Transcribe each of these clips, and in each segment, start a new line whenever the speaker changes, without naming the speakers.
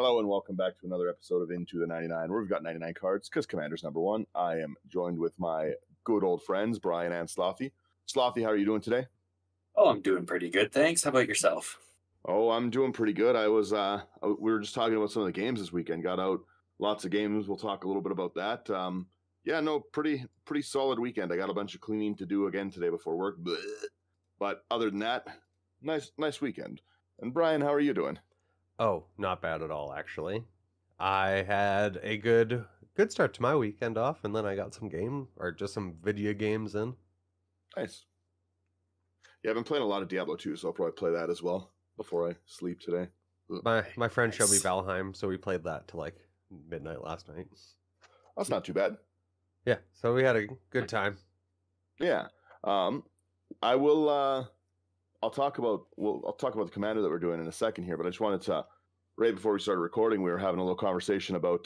Hello and welcome back to another episode of Into the 99, where we've got 99 cards, because Commander's number one. I am joined with my good old friends, Brian and Slothy. Slothy, how are you doing today?
Oh, I'm doing pretty good, thanks. How about yourself?
Oh, I'm doing pretty good. We were just talking about some of the games this weekend. Got out lots of games. We'll talk a little bit about that. Pretty solid weekend. I got a bunch of cleaning to do again today before work. But other than that, nice weekend. And Brian, how are you doing?
Oh, not bad at all, actually. I had a good start to my weekend off, and then I got some video games in.
Nice. Yeah, I've been playing a lot of Diablo 2, so I'll probably play that as well before I sleep today.
My friend showed me Valheim, so we played that till like midnight last night.
That's not too bad.
Yeah, so we had a good time.
Yeah. I'll talk about the commander that we're doing in a second here, but I just wanted to, right before we started recording, we were having a little conversation about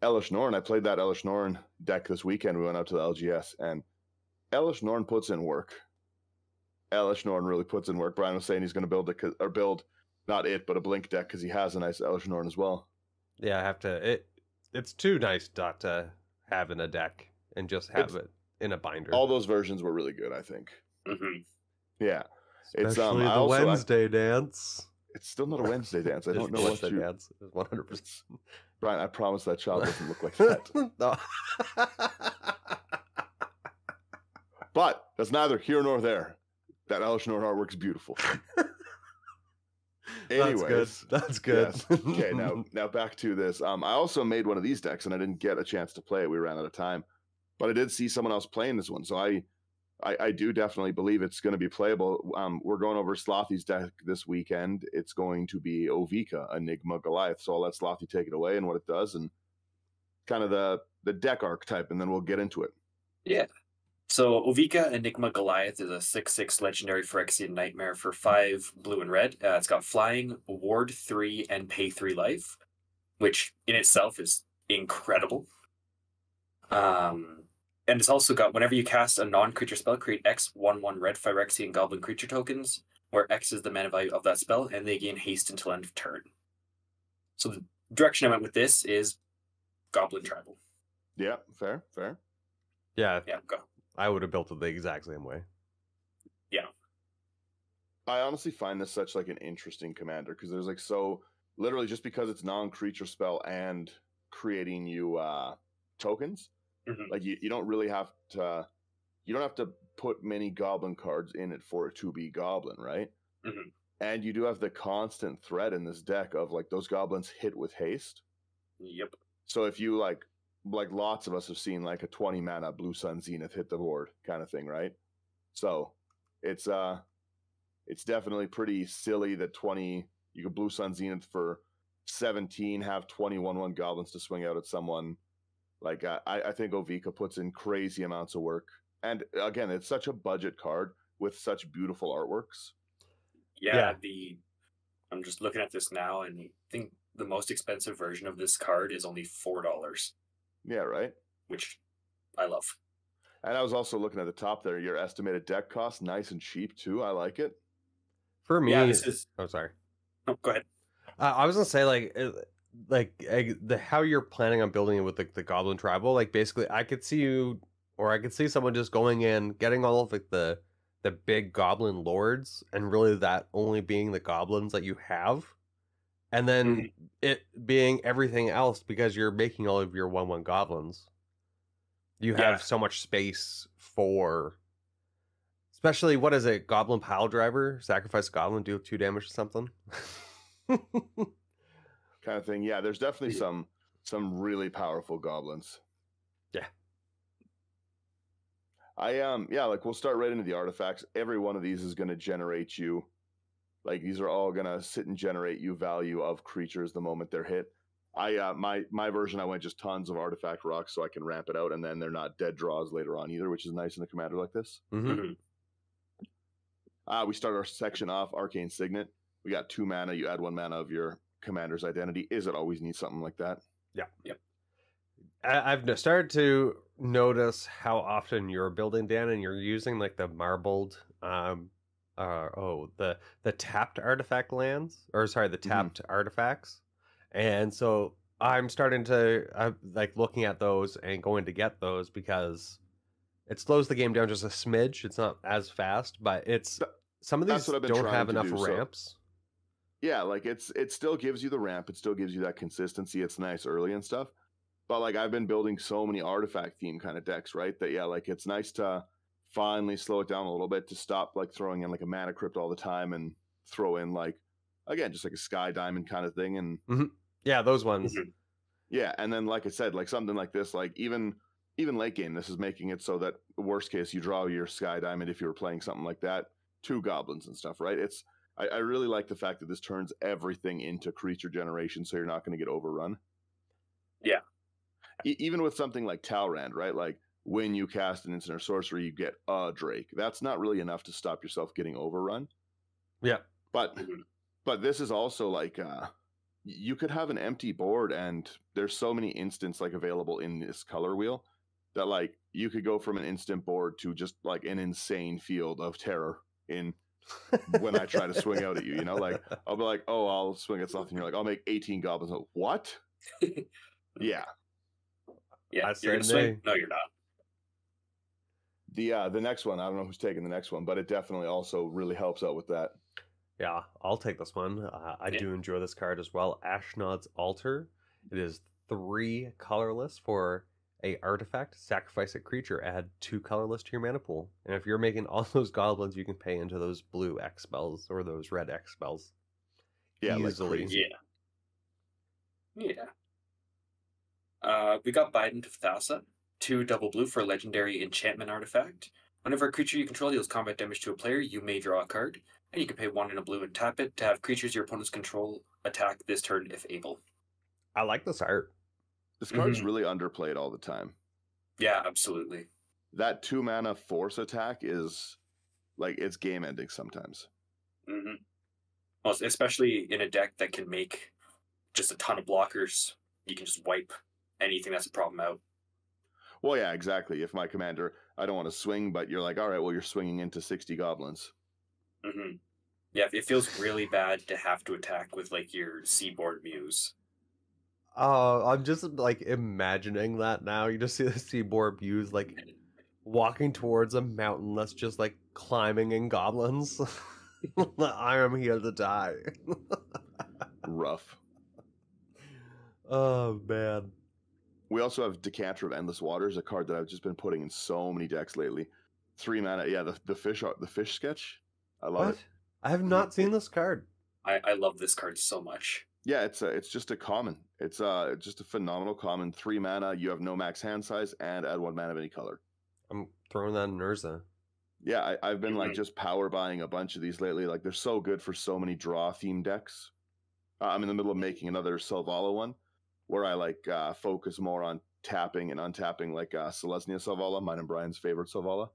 Elish Norn. I played that Elish Norn deck this weekend. We went out to the LGS, and Elish Norn puts in work. Elish Norn really puts in work. Brian was saying he's going to build not it, but a Blink deck because he has a nice Elish Norn as well.
Yeah, I have to. It's too nice not to have in a deck and just have it in a binder.
All those versions were really good, I think.
Mm-hmm.
Yeah.
Especially the Wednesday dance.
It's still not a Wednesday dance. I don't know what to
dance. 100%.
Brian, I promise that child doesn't look like that.
No.
But that's neither here nor there. That Elish Norn artwork's beautiful. Anyways,
that's good.
Yes. Okay, now back to this. I also made one of these decks, and I didn't get a chance to play it. We ran out of time, but I did see someone else playing this one, so I do definitely believe it's going to be playable. We're going over Slothy's deck this weekend. It's going to be Ovika, Enigma Goliath. So I'll let Slothy take it away and what it does, and kind of the deck archetype, and then we'll get into it.
Yeah. So Ovika, Enigma Goliath is a 6/6 legendary Phyrexian nightmare for 5 blue and red. It's got flying, ward 3, and pay 3 life, which in itself is incredible. And it's also got, whenever you cast a non-creature spell, create X 1/1 red Phyrexian Goblin creature tokens, where X is the mana value of that spell, and they gain haste until end of turn. So the direction I went with this is Goblin Tribal.
Yeah, fair.
Yeah,
Go.
I would have built it the exact same way.
Yeah.
I honestly find this such like an interesting commander, because there's like literally just because it's non-creature spell and creating you tokens.
Mm-hmm.
Like you don't really have to. You don't have to put many goblin cards in it for it to be goblin, right?
Mm-hmm.
And you do have the constant threat in this deck of like those goblins hit with haste.
Yep.
So if you like lots of us have seen like a 20 mana Blue Sun Zenith hit the board kind of thing, right? So it's definitely pretty silly that you could Blue Sun Zenith for 17, have 21/1 goblins to swing out at someone. Like, I think Ovika puts in crazy amounts of work. And again, it's such a budget card with such beautiful artworks.
Yeah. I'm just looking at this now, and I think the most expensive version of this card is only $4.
Yeah, right?
Which I love.
And I was also looking at the top there. Your estimated deck cost, nice and cheap, too. I like it.
For me...
Yeah, this is...
Oh, sorry.
No, go ahead.
I was going to say, how you're planning on building it with the Goblin Tribal, like basically I could see someone just going in, getting all of like the big Goblin Lords, and really that only being the goblins that you have, and then it being everything else because you're making all of your 1/1 goblins. You have so much space for, especially, what is it, Goblin Pile Driver, sacrifice a goblin, do 2 damage to something.
Kind of thing. Yeah, there's definitely some really powerful goblins.
Yeah.
We'll start right into the artifacts. Every one of these is going to generate you, like, these are all going to sit and generate you value of creatures the moment they're hit. My version, I went just tons of artifact rocks so I can ramp it out, and then they're not dead draws later on either, which is nice in a commander like this.
Mm-hmm.
We start our section off, Arcane Signet. We got 2 mana. You add 1 mana of your commander's identity. Is it always need something like that?
Yeah.
Yep.
I've started to notice how often you're building, Dan, and you're using like the marbled the tapped artifact lands, or sorry, the tapped artifacts. And so I'm starting to like looking at those and going to get those because it slows the game down just a smidge. It's not as fast, but it's some of
That's
these
what I've been
don't
trying
have
to
enough
do, so-
ramps.
Yeah, like it still gives you the ramp, it still gives you that consistency. It's nice early and stuff. But like I've been building so many artifact theme kind of decks, right? That yeah, like it's nice to finally slow it down a little bit, to stop like throwing in like a mana crypt all the time and throw in like, again, just like a sky diamond kind of thing. And
Yeah, those ones.
yeah, and then like I said, like something like this, like even late game, this is making it so that worst case you draw your sky diamond if you were playing something like that, 2 goblins and stuff, right? I really like the fact that this turns everything into creature generation, so you're not going to get overrun.
Yeah.
Even with something like Talrand, right? Like when you cast an instant or sorcery, you get a Drake. That's not really enough to stop yourself getting overrun.
Yeah.
But this is also like you could have an empty board, and there's so many instants like available in this color wheel that like you could go from an instant board to just like an insane field of terror in when I try to swing out at you, you know, like I'll be like, oh, I'll swing at something. You're like, I'll make 18 goblins. Like, what? Yeah.
Yeah,
That's
you're gonna swing. No, you're not.
The next one, I don't know who's taking the next one, but it definitely also really helps out with that.
Yeah, I'll take this one. I do enjoy this card as well. Ashnod's Altar. It is 3 colorless for a artifact. Sacrifice a creature. Add 2 colorless to your mana pool. And if you're making all those goblins, you can pay into those blue X spells or those red X spells.
Yeah,
easily.
like crazy.
Yeah. We got Biden to Thassa. 2 double blue for a legendary enchantment artifact. Whenever a creature you control deals combat damage to a player, you may draw a card. And you can pay 1 and a blue and tap it to have creatures your opponents control attack this turn if able.
I like this art.
This card's really underplayed all the time.
Yeah, absolutely.
That 2 mana force attack is like, it's game ending sometimes.
Well, especially in a deck that can make just a ton of blockers. You can just wipe anything that's a problem out.
Well, yeah, exactly. If my commander, I don't want to swing, but you're like, all right, well, you're swinging into 60 goblins.
Yeah, it feels really bad to have to attack with like your Seaboard Muse.
I'm just like imagining that now. You just see the Seaboard Muse like walking towards a mountain that's just like climbing in goblins. I am here to die.
Rough.
Oh man.
We also have Decanter of Endless Waters, a card that I've just been putting in so many decks lately. 3 mana, yeah, the fish sketch. I love it.
I have not seen this card.
I love this card so much.
Yeah, it's just a common. It's just a phenomenal common. 3 mana. You have no max hand size, and add 1 mana of any color.
I'm throwing that in Urza.
Yeah, I've been like just power buying a bunch of these lately. Like they're so good for so many draw theme decks. I'm in the middle of making another Selvala one, where I like focus more on tapping and untapping, like Selesnya Selvala, mine and Brian's favorite Selvala.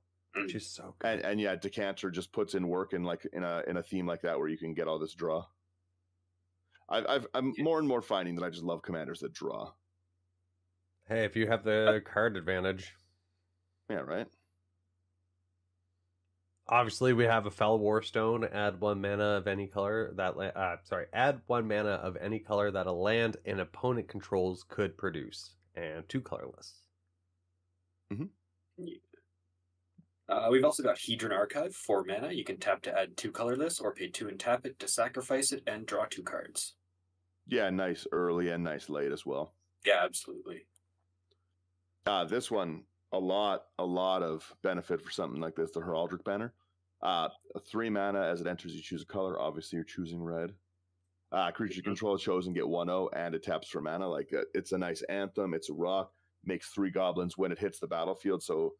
She's so good.
And yeah, Decanter just puts in work in like in a theme like that where you can get all this draw. I'm more and more finding that I just love commanders that draw.
Hey, if you have the card advantage.
Yeah, right.
Obviously, we have a Fell Warstone. Add 1 mana of any color that add 1 mana of any color that a land an opponent controls could produce, and 2 colorless.
We've also got Hedron Archive, 4 mana. You can tap to add 2 colorless, or pay 2 and tap it to sacrifice it and draw 2 cards.
Yeah, nice early and nice late as well.
Yeah, absolutely.
This one, a lot of benefit for something like this, the Heraldric Banner. 3 mana, as it enters, you choose a color. Obviously, you're choosing red. Creature you control chosen get 1/0, and it taps for mana. Like it's a nice anthem. It's a rock. Makes 3 goblins when it hits the battlefield. So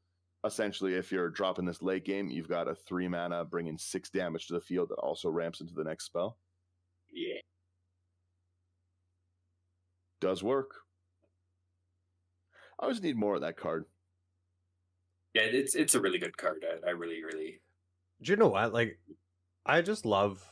essentially, if you're dropping this late game, you've got a 3 mana, bringing 6 damage to the field that also ramps into the next spell.
Yeah.
Does work. I always need more of that card.
Yeah, it's a really good card. I really.
Do you know what? Like, I just love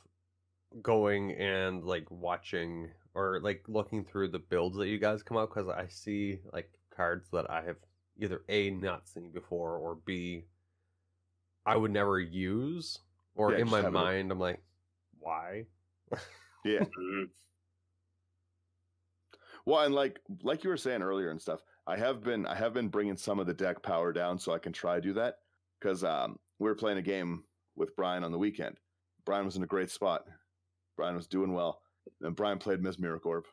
going and like watching or like looking through the builds that you guys come out, because I see like cards that I have either A, not seen before, or B, I would never use, or in my mind I'm like, why?
Yeah. Well, and like you were saying earlier and stuff, I have been bringing some of the deck power down so I can try to do that because we were playing a game with Brian on the weekend. Brian was in a great spot. Brian was doing well. Then Brian played Mesmeric Orb.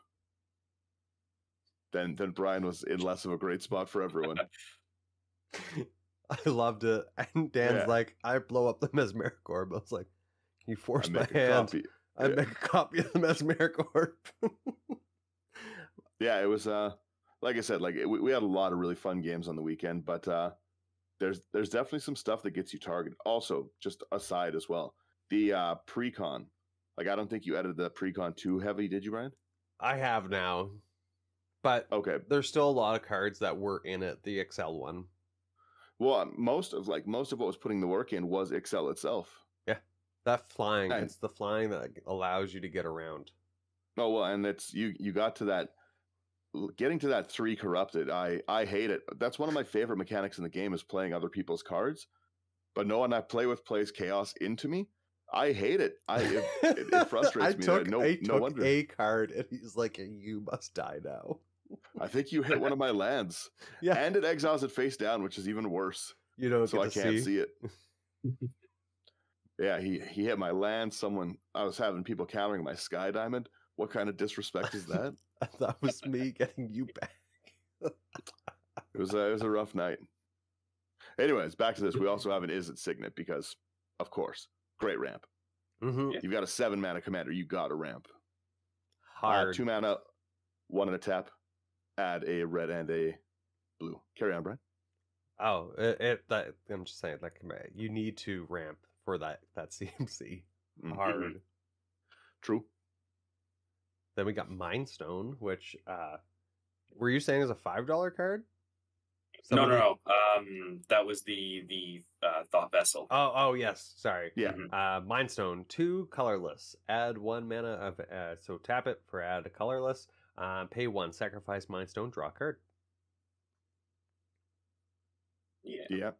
Then Brian was in less of a great spot for everyone.
I loved it. And Dan's like, I blow up the Mesmeric Orb. I was like, you force my hand. I make a copy of the Mesmeric Orb.
Yeah, it was like I said, like we had a lot of really fun games on the weekend, but there's definitely some stuff that gets you targeted. Also, just aside as well, the precon. Like I don't think you edited the precon too heavy, did you, Brian?
I have now. But
okay,
there's still a lot of cards that were in it, the Excel one.
Well, most of what was putting the work in was Excel itself.
Yeah. That flying, it's the flying that allows you to get around.
Oh well, and it's you got to that getting to that 3 corrupted. I hate it. That's one of my favorite mechanics in the game is playing other people's cards. But no one I play with plays chaos into me. I hate it. It frustrates me.
I took a card and he's like, you must die now.
I think you hit one of my lands. Yeah. And it exiles it face down, which is even worse.
You don't
so I can't see it. Yeah, he hit my land. I was having people countering my Sky Diamond. What kind of disrespect is that?
That was me getting you back.
It was a rough night. Anyways, back to this. We also have an Izzet Signet because, of course, great ramp.
Mm-hmm.
You've got a 7-mana commander. You got a ramp.
Hard.
2 mana, 1 and a tap. Add a red and a blue. Carry on, Brian.
Oh, I'm just saying, like, you need to ramp for that CMC. Hard.
Mm-hmm. True.
Then we got Mind Stone, which were you saying is a $5 card?
No. That was the Thought Vessel.
Oh yes, sorry.
Yeah.
Mind Stone, 2 colorless. Add 1 mana of so tap it for add a colorless. Pay 1, sacrifice Mind Stone, draw a card.
Yeah.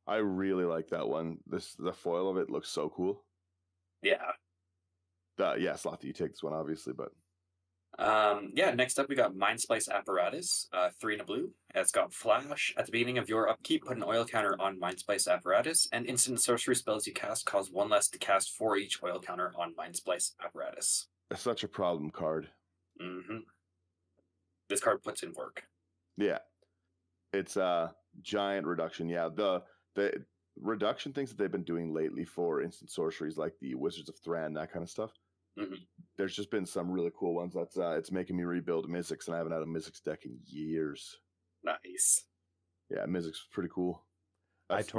I really like that one. The foil of it looks so cool.
Yeah.
Yeah, Slothy, you take this one obviously, but
next up we got Mind Splice Apparatus, 3 and a blue. It's got flash. At the beginning of your upkeep, put an oil counter on Mind Splice Apparatus, and instant sorcery spells you cast cause 1 less to cast for each oil counter on Mind Splice Apparatus.
It's such a problem card.
Mm-hmm. This card puts in work.
Yeah. It's a giant reduction. Yeah, the reduction things that they've been doing lately for instant sorceries like the Wizards of Thran, that kind of stuff.
Mm-hmm.
There's just been some really cool ones. That's it's making me rebuild Mizzix, and I haven't had a Mizzix deck in years.
Nice.
Yeah, Mizzix was pretty cool.
I took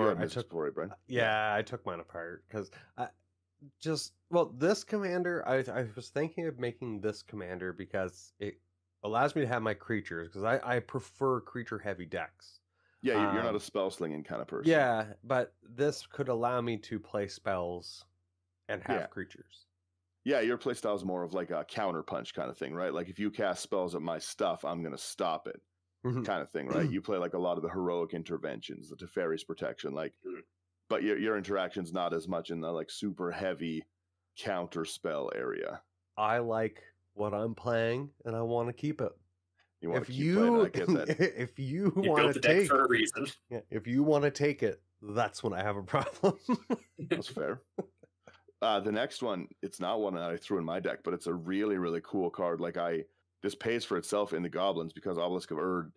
mine apart because this commander, I was thinking of making this commander because it allows me to have my creatures because I prefer creature heavy decks.
Yeah, you're not a spell slinging kind of person.
Yeah, but this could allow me to play spells and have creatures.
Yeah, your playstyle is more of like a counter punch kind of thing, right? Like if you cast spells at my stuff, I'm going to stop it kind of thing, right? You play like a lot of the heroic interventions, the Teferi's protection, but your interaction's not as much in the like super heavy counter spell area.
I like what I'm playing and I want to keep it.
You want to keep playing it, I get that.
If you want to take
for a reason.
Yeah, if you want to take it, that's when I have a problem.
That's fair. The next one, it's not one that I threw in my deck, but it's a really, really cool card. This pays for itself in the Goblins because Obelisk of Erd,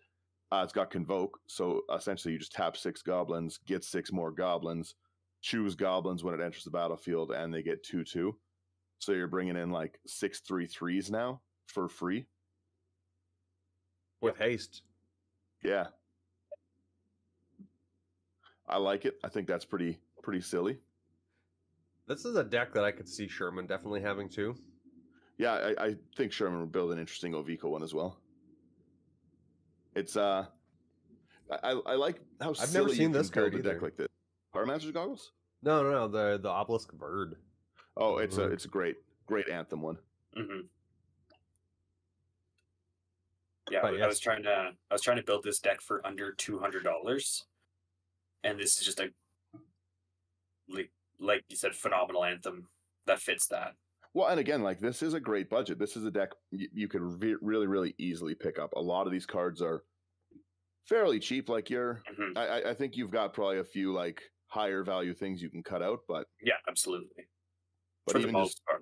it's got Convoke. So essentially you just tap 6 Goblins, get 6 more Goblins, choose Goblins when it enters the battlefield, and they get 2/2. So you're bringing in like 6 3/3s now for free.
With haste.
Yeah. I like it. I think that's pretty silly.
This is a deck that I could see Sherman definitely having too.
Yeah, I think Sherman would build an interesting Ovika one as well. It's I like how
I've never seen this card
either. Deck like this. Powermaster's Goggles?
No, the Obelisk of Erd.
Oh, it's a great anthem one.
Mm-hmm. Yeah, I was trying to build this deck for under $200, and this is just a like you said, phenomenal anthem that fits that.
Well, and again, like this is a great budget. This is a deck you could really, really easily pick up. A lot of these cards are fairly cheap. Like I think you've got probably a few like higher value things you can cut out, but
yeah, absolutely.
But
For
even
the most part.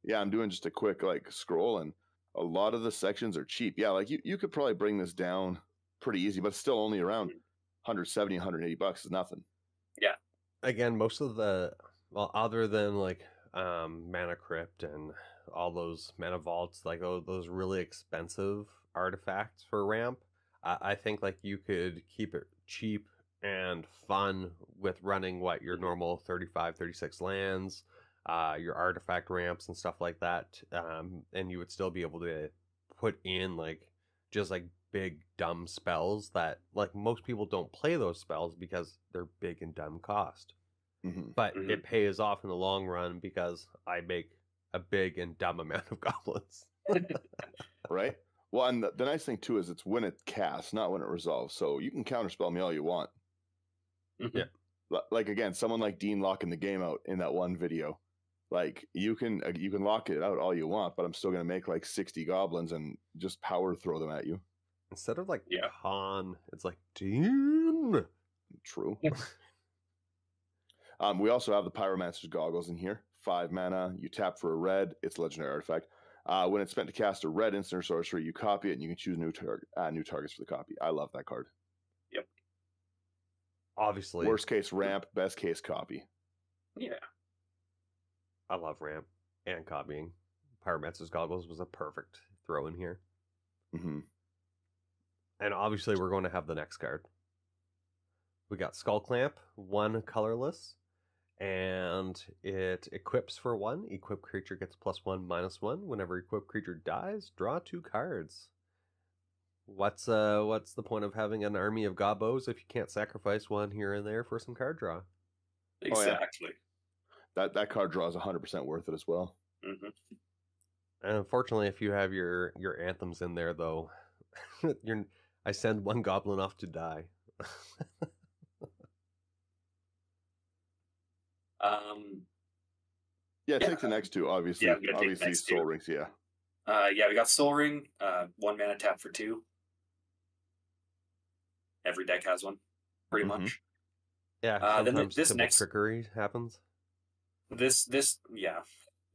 Yeah, I'm doing just a quick like scroll, and a lot of the sections are cheap. Yeah, like you could probably bring this down pretty easy, but still only around 170, 180 bucks is nothing.
Yeah.
Again, most of other than like Mana Crypt and all those Mana Vaults, like those really expensive artifacts for ramp, I think like you could keep it cheap and fun with running your normal 35, 36 lands, your artifact ramps and stuff like that, and you would still be able to put in like just like big dumb spells that like most people don't play those spells because they're big and dumb cost. But it pays off in the long run because I make a big and dumb amount of goblins.
Right? Well, and the nice thing too is it's when it casts, not when it resolves. So you can counterspell me all you want.
Yeah.
Like again, someone like Dean locking the game out in that one video. Like you can lock it out all you want, but I'm still gonna make like 60 goblins and just power throw them at you.
Instead of like con, it's like Dean.
True. We also have the Pyromancer's Goggles in here. 5 mana. You tap for a red. It's a legendary artifact. When it's spent to cast a red instant or sorcery, you copy it and you can choose new targets for the copy. I love that card.
Yep.
Obviously.
Worst case ramp, best case copy.
Yeah.
I love ramp and copying. Pyromancer's Goggles was a perfect throw in here. And obviously we're going to have the next card. We got Skull Clamp, 1 colorless, and it equips for 1. Equipped creature gets +1/-1. Whenever equipped creature dies, draw 2 cards. What's the point of having an army of gobos if you can't sacrifice one here and there for some card draw?
Exactly.
Oh, yeah. That card draw is 100% worth it as well.
And unfortunately, if you have your anthems in there, though, I send 1 goblin off to die.
Take the next 2, obviously.
Yeah,
obviously, Soul Rings, yeah.
We got Soul Ring, 1 mana tap for 2. Every deck has one, pretty much.
Yeah, sometimes this next trickery happens.
This, yeah.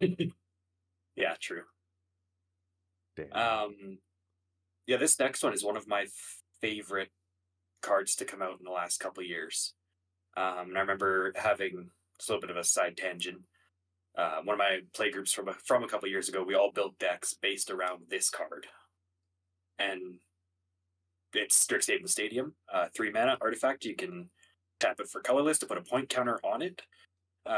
Yeah, true.
Damn.
This next one is one of my favorite cards to come out in the last couple of years. And I remember having a little bit of a side tangent. One of my play groups from a couple of years ago, we all built decks based around this card. And it's Strixhaven Stadium, 3 mana artifact. You can tap it for colorless to put a point counter on it.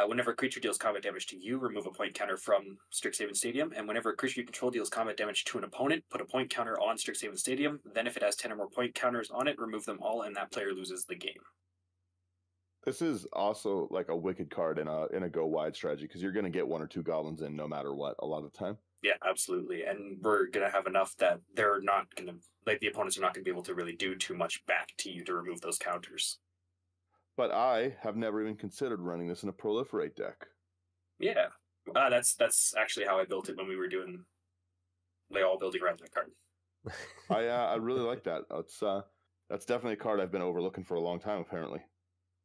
Whenever a creature deals combat damage to you, remove a point counter from Strixhaven Stadium. And whenever a creature you control deals combat damage to an opponent, put a point counter on Strixhaven Stadium. Then if it has 10 or more point counters on it, remove them all, and that player loses the game.
This is also like a wicked card in a go wide strategy because you're going to get 1 or 2 goblins in no matter what a lot of the time.
Yeah, absolutely. And we're going to have enough that they're not going to, like the opponents are not going to be able to really do too much back to you to remove those counters.
But I have never even considered running this in a proliferate deck.
Yeah. That's actually how I built it when we were doing all building around that card.
I really like that. That's definitely a card I've been overlooking for a long time, apparently.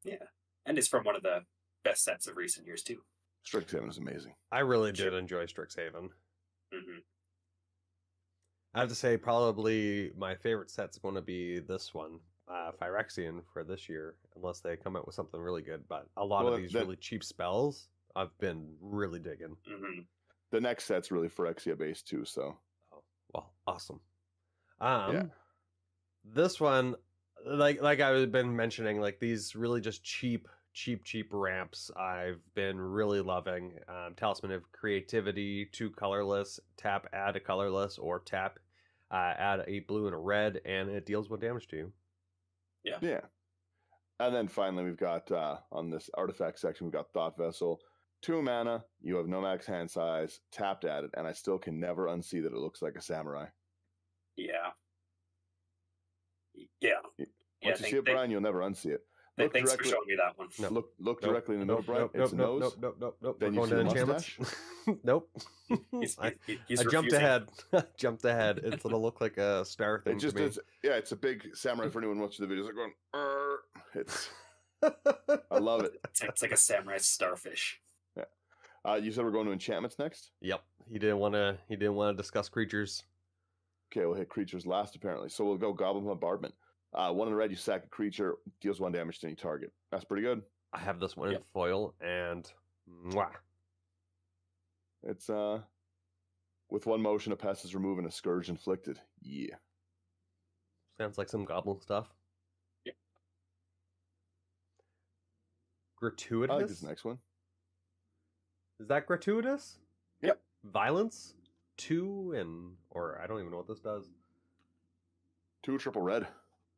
Yeah. And it's from one of the best sets of recent years, too.
Strixhaven is amazing.
I really did enjoy Strixhaven.
Mm-hmm.
I have to say, probably my favorite set's going to be this one, Phyrexian, for this year, unless they come out with something really good. But a lot of these really cheap spells, I've been really digging.
Mm-hmm.
The next set's really Phyrexia based too, so.
Oh, well, awesome. This one, like I've been mentioning, like these really just cheap ramps I've been really loving. Talisman of Creativity, 2 colorless, tap, add a colorless, or tap, add a blue and a red, and it deals 1 damage to you.
Yeah. And then finally we've got, on this artifact section, we've got Thought Vessel. 2 mana, you have no max hand size, tapped at it, and I still can never unsee that it looks like a samurai.
Yeah.
Once you see it, Brian, you'll never unsee it. Look
Thanks
directly-
for showing me that one.
No.
Look directly in the middle, Brian.
Nope,
It's a nose.
Nope.
Then
We're
you
going
see
to
the
enchantments.
mustache.
Nope.
He's
I
refusing.
jumped ahead. Jumped ahead. It's gonna look like a star thing
It just
to me.
is. Yeah, it's a big samurai for anyone watching the videos. Like going, "Arr." It's. I love it.
It's like a samurai starfish.
You said we're going to enchantments next.
Yep. He didn't want to discuss creatures.
Okay, we'll hit creatures last apparently. So we'll go Goblin Bombardment. 1 in red, you sack a creature, deals 1 damage to any target. That's pretty good.
I have this one in
Yep.
foil, and mwah.
It's with 1 motion, a pest is removed and a scourge inflicted. Yeah.
Sounds like some goblin stuff.
Yeah.
Gratuitous.
I like this next one.
Is that gratuitous?
Yep.
Violence 2 or I don't even know what this does.
2 triple red.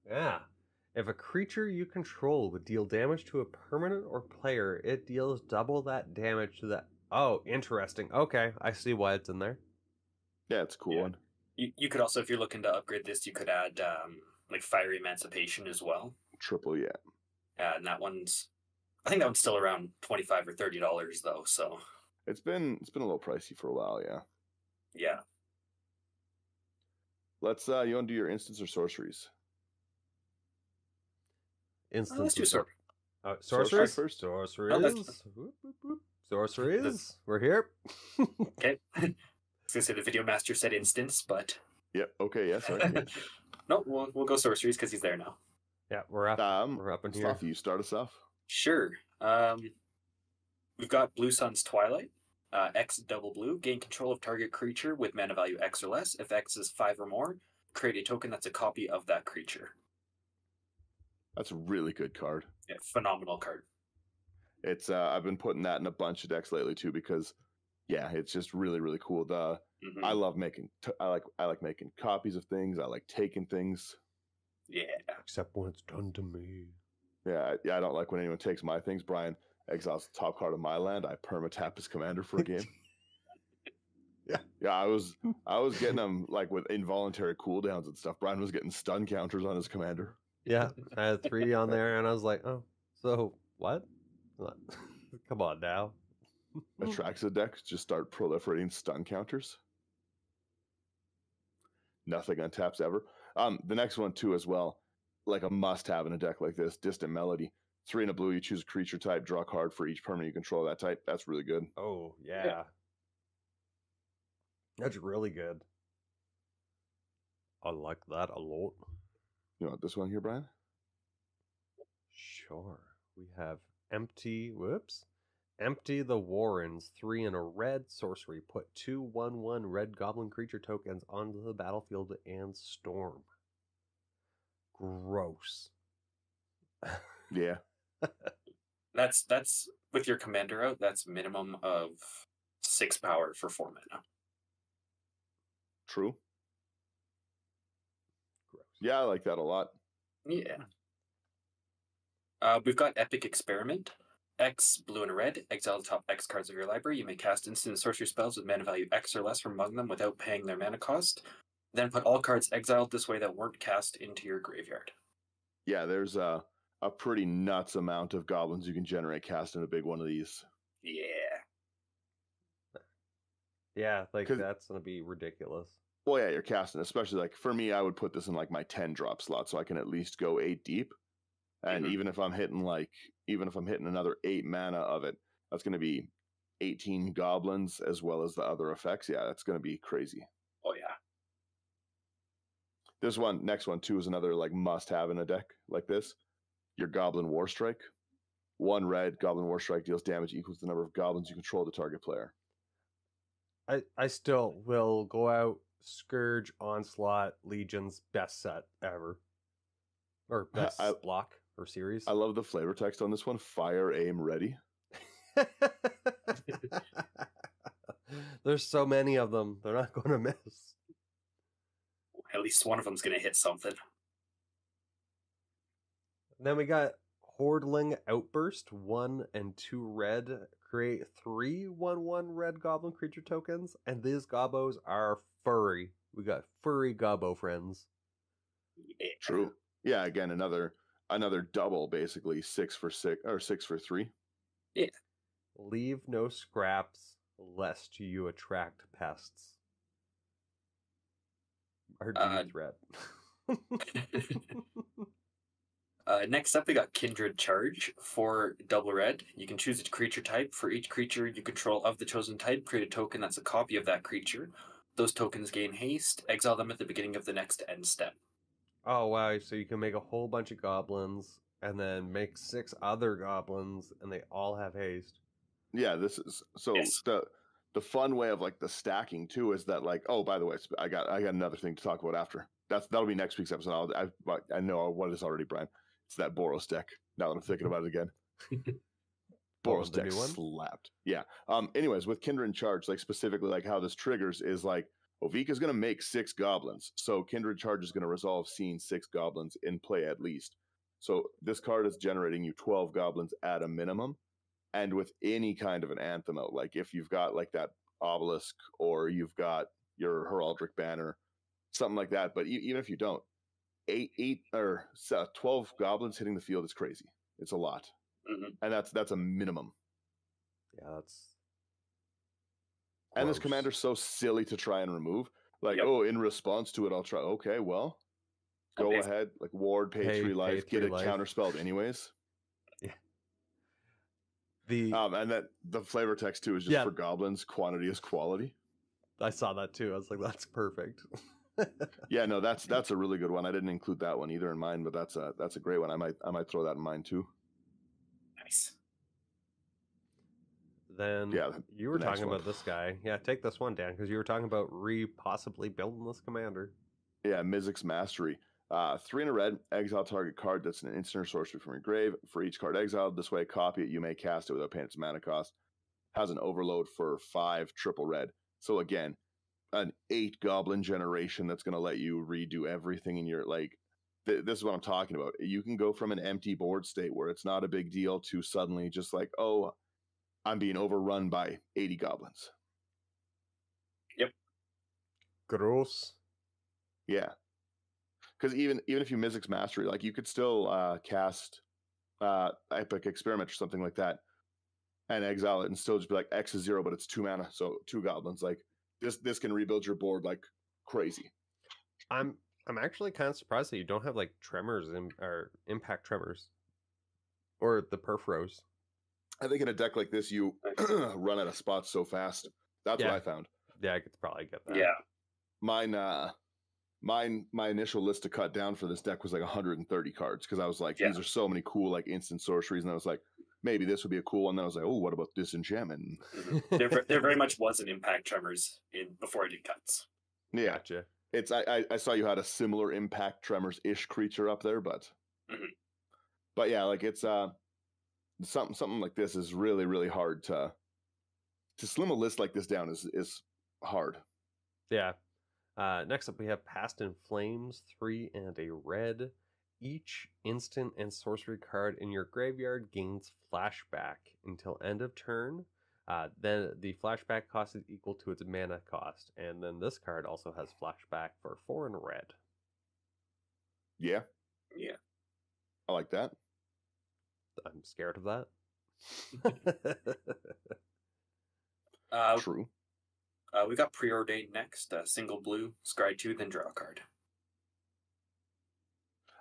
Yeah. If a creature you control would deal damage to a permanent or player, it deals double that damage to that. Oh, interesting. Okay, I see why it's in there.
Yeah, it's a cool
Yeah.
one.
You could also, if you're looking to upgrade this, you could add like Fiery Emancipation as well.
Triple, yeah.
And that one's, I think that one's still around $25 or $30 though. So
It's been a little pricey for a while, yeah.
yeah,
Let's you want to do your instants or sorceries?
Instance.
let's do sword.
Sorceries
first.
Sorceries.
Oh, that's-
Whoop, whoop, whoop. Sorceries. We're here.
Okay. I was gonna say the video master said instance, but
Yep. Okay. Yeah. Sorry. Yeah.
no, we'll go sorceries because he's there now.
Yeah, we're up. We're up in here.
Slothy, you start us off.
Sure. We've got Blue Sun's Twilight. X double blue. Gain control of target creature with mana value X or less. If X is 5 or more, create a token that's a copy of that creature.
That's a really good card.
Yeah, phenomenal card.
It's I've been putting that in a bunch of decks lately too because yeah, it's just really really cool.
Mhm.
I love making I like making copies of things. I like taking things.
Yeah.
Except when it's done to me.
Yeah, I don't like when anyone takes my things. Brian exiles the top card of my land. I permatap his commander for a game. Yeah, I was getting them like with involuntary cooldowns and stuff. Brian was getting stun counters on his commander.
Yeah, I had 3 on there, and I was like, oh, so what? Come on now.
Atraxa decks just start proliferating stun counters. Nothing untaps ever. The next one too as well, like a must-have in a deck like this, Distant Melody. 3 in a blue, you choose a creature type, draw a card for each permanent you control of that type. That's really good.
Oh, yeah. That's really good. I like that a lot.
You want this one here, Brian?
Sure. We have Empty the Warrens, 3 in a red sorcery. Put 2/1/1 red goblin creature tokens onto the battlefield and storm. Gross.
Yeah.
That's with your commander out, that's minimum of 6 power for 4 mana.
True.
Gross.
Yeah, I like that a lot.
Yeah. We've got Epic Experiment. X, blue and red. Exile the top X cards of your library. You may cast instant and sorcery spells with mana value X or less from among them without paying their mana cost. Then put all cards exiled this way that weren't cast into your graveyard.
Yeah, there's a pretty nuts amount of goblins you can generate casting a big one of these.
Yeah.
Yeah, like
'Cause-
that's going to be ridiculous.
Well, yeah, you're casting, especially like for me, I would put this in like my 10 drop slot so I can at least go 8 deep. And
Mhm.
even if I'm hitting another 8 mana of it, that's going to be 18 goblins as well as the other effects. Yeah, that's going to be crazy.
Oh, yeah.
This one, next one too, is another like must have in a deck like this. Your Goblin War Strike. 1 red, Goblin War Strike deals damage equals the number of goblins you control the target player.
I still will go out Scourge, Onslaught, Legion's best set ever. Or best block or series.
I love the flavor text on this one. Fire, aim, ready.
There's so many of them. They're not going to miss.
At least one of them's going to hit something.
Then we got Hordling Outburst, 1 and 2 red. Create 3/1/1 red goblin creature tokens, and these gobbos are furry. We got furry gobbo friends.
Yeah.
True. Yeah, again, another another double, basically 6 for 6 or 6 for 3.
Yeah.
Leave no scraps, lest you attract pests. Our deep threat.
Next up, we got Kindred Charge for double red. You can choose a creature type. For each creature you control of the chosen type, create a token that's a copy of that creature. Those tokens gain haste. Exile them at the beginning of the next end step.
Oh, wow. So you can make a whole bunch of goblins and then make 6 other goblins, and they all have haste.
Yeah, this is so
Yes.
the fun way of like the stacking too is that like, oh, by the way, I got another thing to talk about after. That'll be next week's episode. I know what it is already, Brian. It's that Boros deck. Now that I'm thinking about it again. Boros
the
deck
new one?
slapped. Yeah. Anyways, with Kindred Charge, like specifically like how this triggers is like Ovika is going to make 6 goblins. So Kindred Charge is going to resolve seeing 6 goblins in play at least. So this card is generating you 12 goblins at a minimum. And with any kind of an anthem out, like if you've got like that obelisk or you've got your heraldic banner, something like that. But even if you don't, 12 goblins hitting the field is crazy. It's a lot.
Mm-hmm.
And that's a minimum.
Yeah, that's...
And this
gross.
commander's so silly to try and remove. Like,
Yep.
oh, in response to it, I'll try. Okay, well, go
Okay.
ahead. Like, ward, pay 3 life,
pay
get
3
it
life.
counterspelled anyways.
The
And that the flavor text too is just
Yeah.
for goblins. Quantity is quality.
I saw that too. I was like, that's perfect.
Yeah, no, that's a really good one. I didn't include that one either in mine, but that's a great one. I might throw that in mine too.
Nice.
Then
Yeah,
you were
the next
talking
one.
about this guy. Yeah, take this one, Dan, because you were talking about possibly building this commander.
Yeah, Mizzix's Mastery. 3 in a red, exile target card that's an instant or sorcery from your grave. For each card exiled, this way copy it. You may cast it without paying its mana cost. Has an overload for 5 triple red. So again, an 8 goblin generation that's going to let you redo everything in your like. This is what I'm talking about. You can go from an empty board state where it's not a big deal to suddenly just like, oh, I'm being overrun by 80 goblins.
Gross.
Yeah. Because even if you Mizzix's Mastery, like you could still cast Epic Experiment or something like that and exile it and still just be like X is 0, but it's 2 mana, so 2 goblins. Like this can rebuild your board like crazy.
I'm actually kind of surprised that you don't have like tremors or impact tremors or the perforos.
I think in a deck like this, you run out of spots so fast. That's
Yeah.
what I found.
Yeah, I could probably get that.
Yeah.
My initial list to cut down for this deck was like 130 cards because I was like,
Yeah.
these are so many cool like instant sorceries, and I was like, maybe this would be a cool one. Then I was like, oh, what about Disenchantment?
There very much was an impact tremors before I did cuts.
Yeah,
Gotcha.
it's I saw you had a similar impact tremors-ish creature up there, but
Mhm.
but yeah, like it's something like this is really really hard to slim a list like this down is hard.
Yeah. Next up, we have Past in Flames, 3 and a red. Each instant and sorcery card in your graveyard gains flashback until end of turn. Then the flashback cost is equal to its mana cost. And then this card also has flashback for 4 and a red.
Yeah,
Yeah.
I like that.
I'm scared of that.
True.
We got Preordained next. Single blue, scry 2, then draw a card.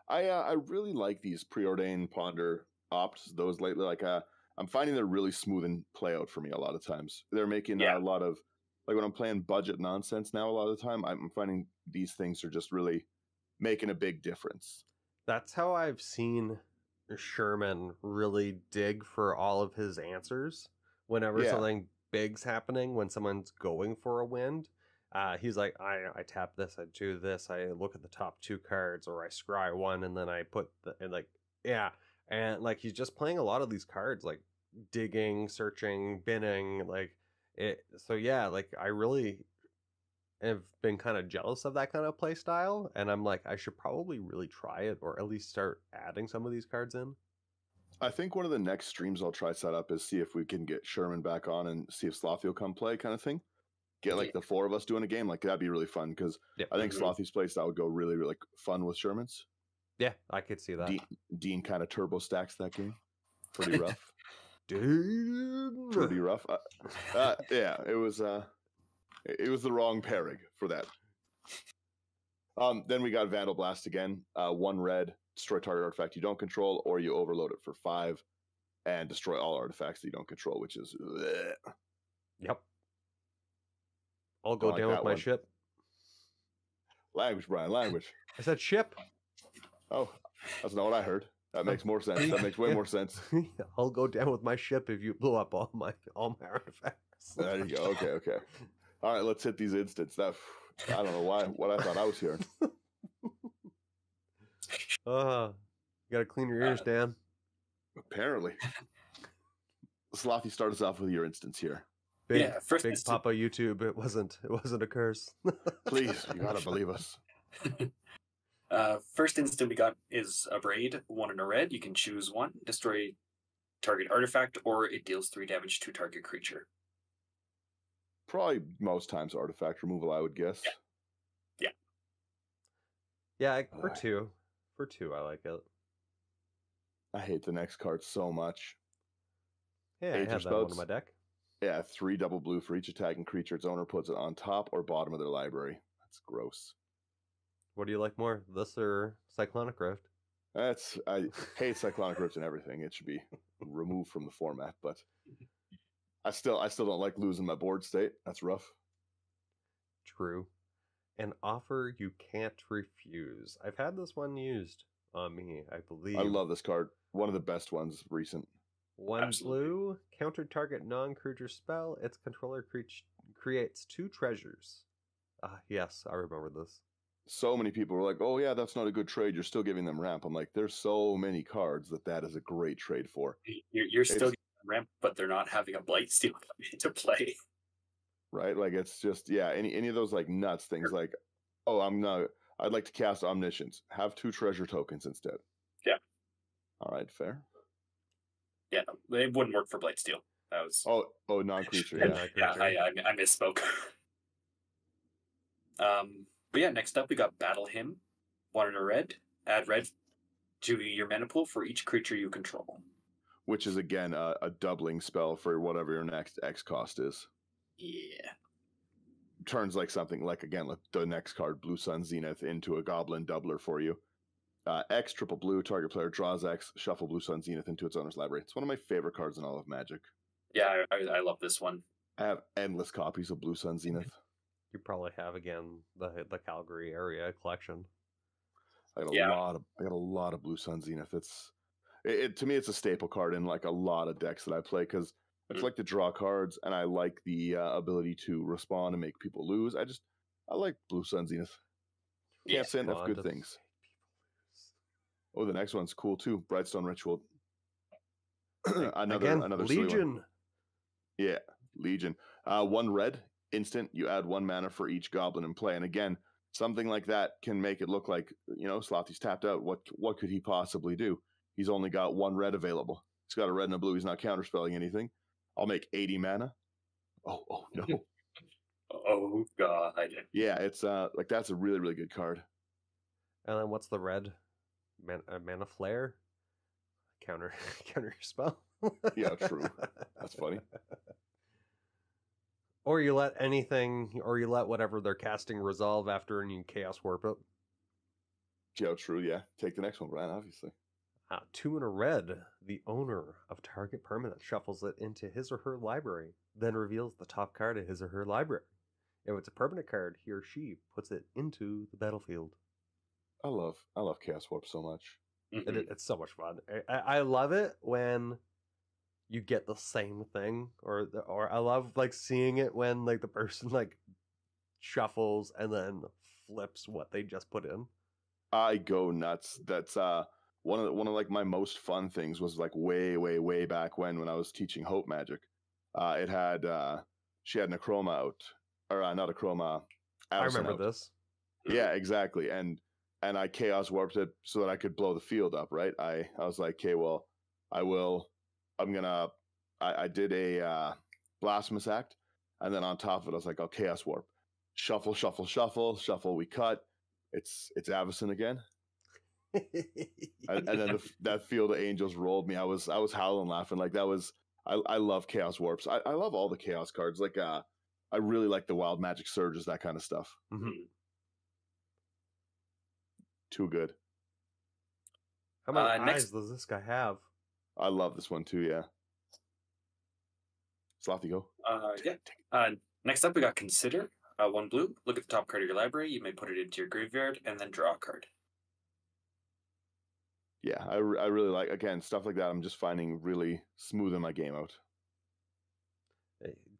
I really like these Preordained Ponder opts. Those lately, like I'm finding they're really smooth and play out for me a lot of times. They're making
Yeah.
a lot of like when I'm playing budget nonsense now. A lot of the time, I'm finding these things are just really making a big difference.
That's how I've seen Sherman really dig for all of his answers. Whenever
Yeah.
something big's happening, when someone's going for a wind, he's like, I tap this, I do this, I look at the top 2 cards, or I scry 1, and then I put and like, yeah. And like, he's just playing a lot of these cards, like digging, searching, binning, like it. So yeah, like I really have been kind of jealous of that kind of play style, and I'm like, I should probably really try it, or at least start adding some of these cards in.
I think one of the next streams I'll try set up is see if we can get Sherman back on and see if Slothy will come play, kind of thing. Get like the 4 of us doing a game, like that'd be really fun because
Yep.
I think
Mhm.
Slothy's play style would go really really fun with Sherman's.
Yeah, I could see that.
Dean kind of turbo stacks that game. Pretty rough.
Dude.
Pretty rough. Yeah, it was the wrong pairing for that. Then we got Vandal Blast again. 1 red, destroy target artifact you don't control, or you overload it for 5 and destroy all artifacts that you don't control, which is bleh.
Yep. I'll go down with my ship.
Language, Brian, language.
I said ship.
Oh, that's not what I heard. That makes more sense. That makes way more sense.
I'll go down with my ship if you blow up all my artifacts.
There you go. Okay. All right, let's hit these instants. I don't know what I thought I was hearing.
You gotta clean your ears, Dan.
Apparently. Slothy, start us off with your instance here.
Big Papa YouTube. It wasn't a curse.
Please, you gotta believe us.
First instant we got is a raid, 1 in a red. You can choose 1, destroy target artifact, or it deals 3 damage to target creature.
Probably most times artifact removal, I would guess.
Yeah, for 2. For 2, I like it.
I hate the next card so much.
Yeah, I have that one in my deck.
Yeah, 3 double blue for each attacking creature its owner puts it on top or bottom of their library. That's gross.
What do you like more, this or Cyclonic Rift?
I hate Cyclonic Rift and everything. It should be removed from the format, but I still don't like losing my board state. That's rough.
True. An offer you can't refuse. I've had this one used on me, I believe.
I love this card. One of the best ones recent.
1
Absolutely.
blue, counter target non-creature spell. Its controller creates 2 treasures. Yes, I remember this.
So many people were like, "Oh yeah, that's not a good trade. You're still giving them ramp." I'm like, there's so many cards that is a great trade for.
You're still getting ramp, but they're not having a Blightsteel come into play.
Right? Like it's just any of those like nuts things like, "Oh, I'd like to cast Omniscience. Have 2 treasure tokens instead."
Yeah.
All right, fair.
Yeah, it wouldn't work for Blightsteel. That was
non-creature.
yeah, I misspoke. But yeah, next up we got Battle Hymn, 1 in a red. Add red to your mana pool for each creature you control.
Which is again a doubling spell for whatever your next X cost is.
Yeah.
Turns like something like again like the next card, Blue Sun Zenith, into a Goblin doubler for you. X triple blue, target player draws X, shuffle Blue Sun Zenith into its owner's library. It's one of my favorite cards in all of Magic.
Yeah, I love this one.
I have endless copies of Blue Sun Zenith.
You probably have again the Calgary area collection.
I got a lot of Blue Sun Zenith. To me it's a staple card in like a lot of decks that I play because it's like to draw cards and I like the ability to respond and make people lose. I like Blue Sun Zenith. Can't say enough good things. Oh, the next one's cool too. Brightstone Ritual. another
Legion.
Yeah, Legion. 1 red, instant. You add 1 mana for each goblin in play. And again, something like that can make it look like, Slothy's tapped out. What could he possibly do? He's only got 1 red available. He's got a red and a blue. He's not counterspelling anything. I'll make 80 mana. Oh no.
Oh god.
Yeah, it's that's a really, really good card.
And then what's the red? Mana Flare? Counter your spell.
Yeah, true. That's funny.
Or you let whatever they're casting resolve after and you Chaos Warp it.
Yeah, true, yeah. Take the next one, Brian, obviously.
2 in a red. The owner of target permanent shuffles it into his or her library, then reveals the top card of his or her library. If it's a permanent card, he or she puts it into the battlefield.
I love Chaos Warp so much.
Mm-hmm.
It's so much fun. I love it when you get the same thing, or I love like seeing it when like the person like shuffles and then flips what they just put in.
I go nuts. That's one of like my most fun things was like way back when I was teaching Hope Magic. It had she had Necroma out, or not a Chroma.
I remember this.
Yeah, exactly. And I Chaos Warped it so that I could blow the field up, right? I was like, okay, well, I did a Blasphemous Act, and then on top of it, I was like, I'll Chaos Warp. Shuffle, we cut. It's Avacyn again. And then that Field of Angels rolled me. I was howling laughing. Like that was I love Chaos Warps. I love all the Chaos cards. Like I really like the Wild Magic Surges, that kind of stuff.
Mm-hmm.
Too good.
How many eyes does this guy have?
I love this one too. Yeah. Slothy, go.
Next up, we got Consider. 1 blue. Look at the top card of your library. You may put it into your graveyard and then draw a card.
Yeah, I really like, again, stuff like that. I'm just finding really smoothing my game out.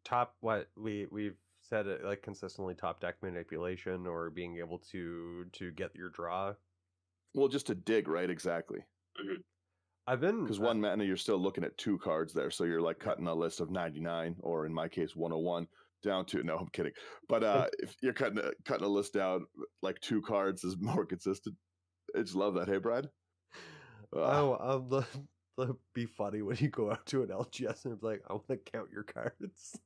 Top, what we've said it like consistently, top deck manipulation or being able to get your draw.
Well, just to dig, right? Exactly.
Mm-hmm.
I've been
because 1 mana, you're still looking at 2 cards there, so you're like cutting a list of 99, or in my case 101 down to, no, I'm kidding, but if you're cutting a list down like 2 cards is more consistent. I just love that. Hey, Brad.
That'd be funny when you go out to an LGS and it's like, I want to count your cards.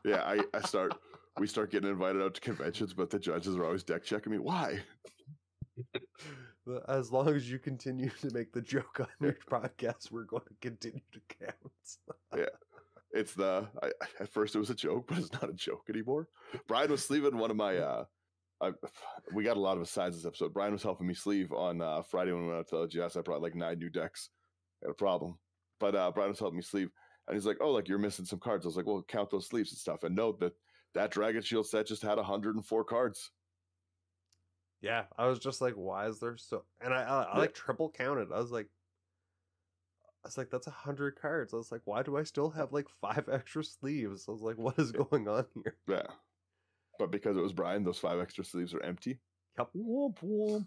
Yeah, we start getting invited out to conventions, but the judges are always deck checking me. Why?
As long as you continue to make the joke on your podcast, we're going to continue to count.
Yeah. It's at first it was a joke, but it's not a joke anymore. Brian was sleeving one of my, we got a lot of asides this episode. Brian was helping me sleeve on Friday when we went out to LGS. I brought like 9 new decks. I had a problem. But Brian was helping me sleeve. And he's like, oh, like you're missing some cards. I was like, well, count those sleeves and stuff. And note that Dragon Shield set just had 104 cards.
Yeah, I was just like, why is there so... And I like triple counted. I was like, that's 100 cards. I was like, why do I still have like 5 extra sleeves? I was like, what is going on here?
Yeah. But because it was Brian, those 5 extra sleeves are empty.
Yep. Womp womp.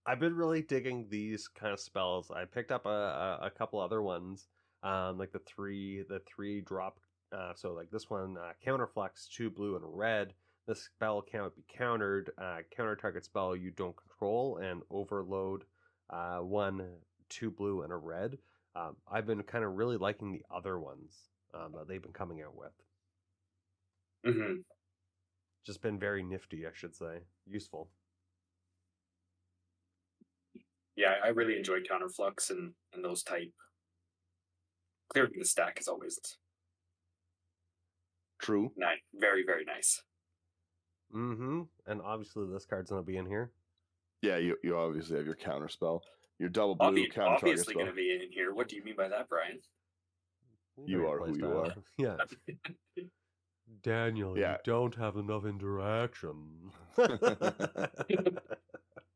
I've been really digging these kind of spells. I picked up a couple other ones, like the three drop. So like this one, Counterflux, 2 blue and a red. This spell cannot be countered. Counter target spell you don't control, and overload 1, 2 blue and a red. I've been kind of really liking the other ones that they've been coming out with.
Mm-hmm.
Just been very nifty, I should say. Useful.
Yeah, I really enjoy Counterflux and those type. Clearing the stack is always
true.
Nice. Very, very nice.
Mm-hmm. And obviously this card's going to be in here.
Yeah, you obviously have your counter spell. Your double blue counter target spell.
Obviously going to be in here. What do you mean by that, Brian?
You are who you are.
Yeah. Daniel, you don't have enough interaction.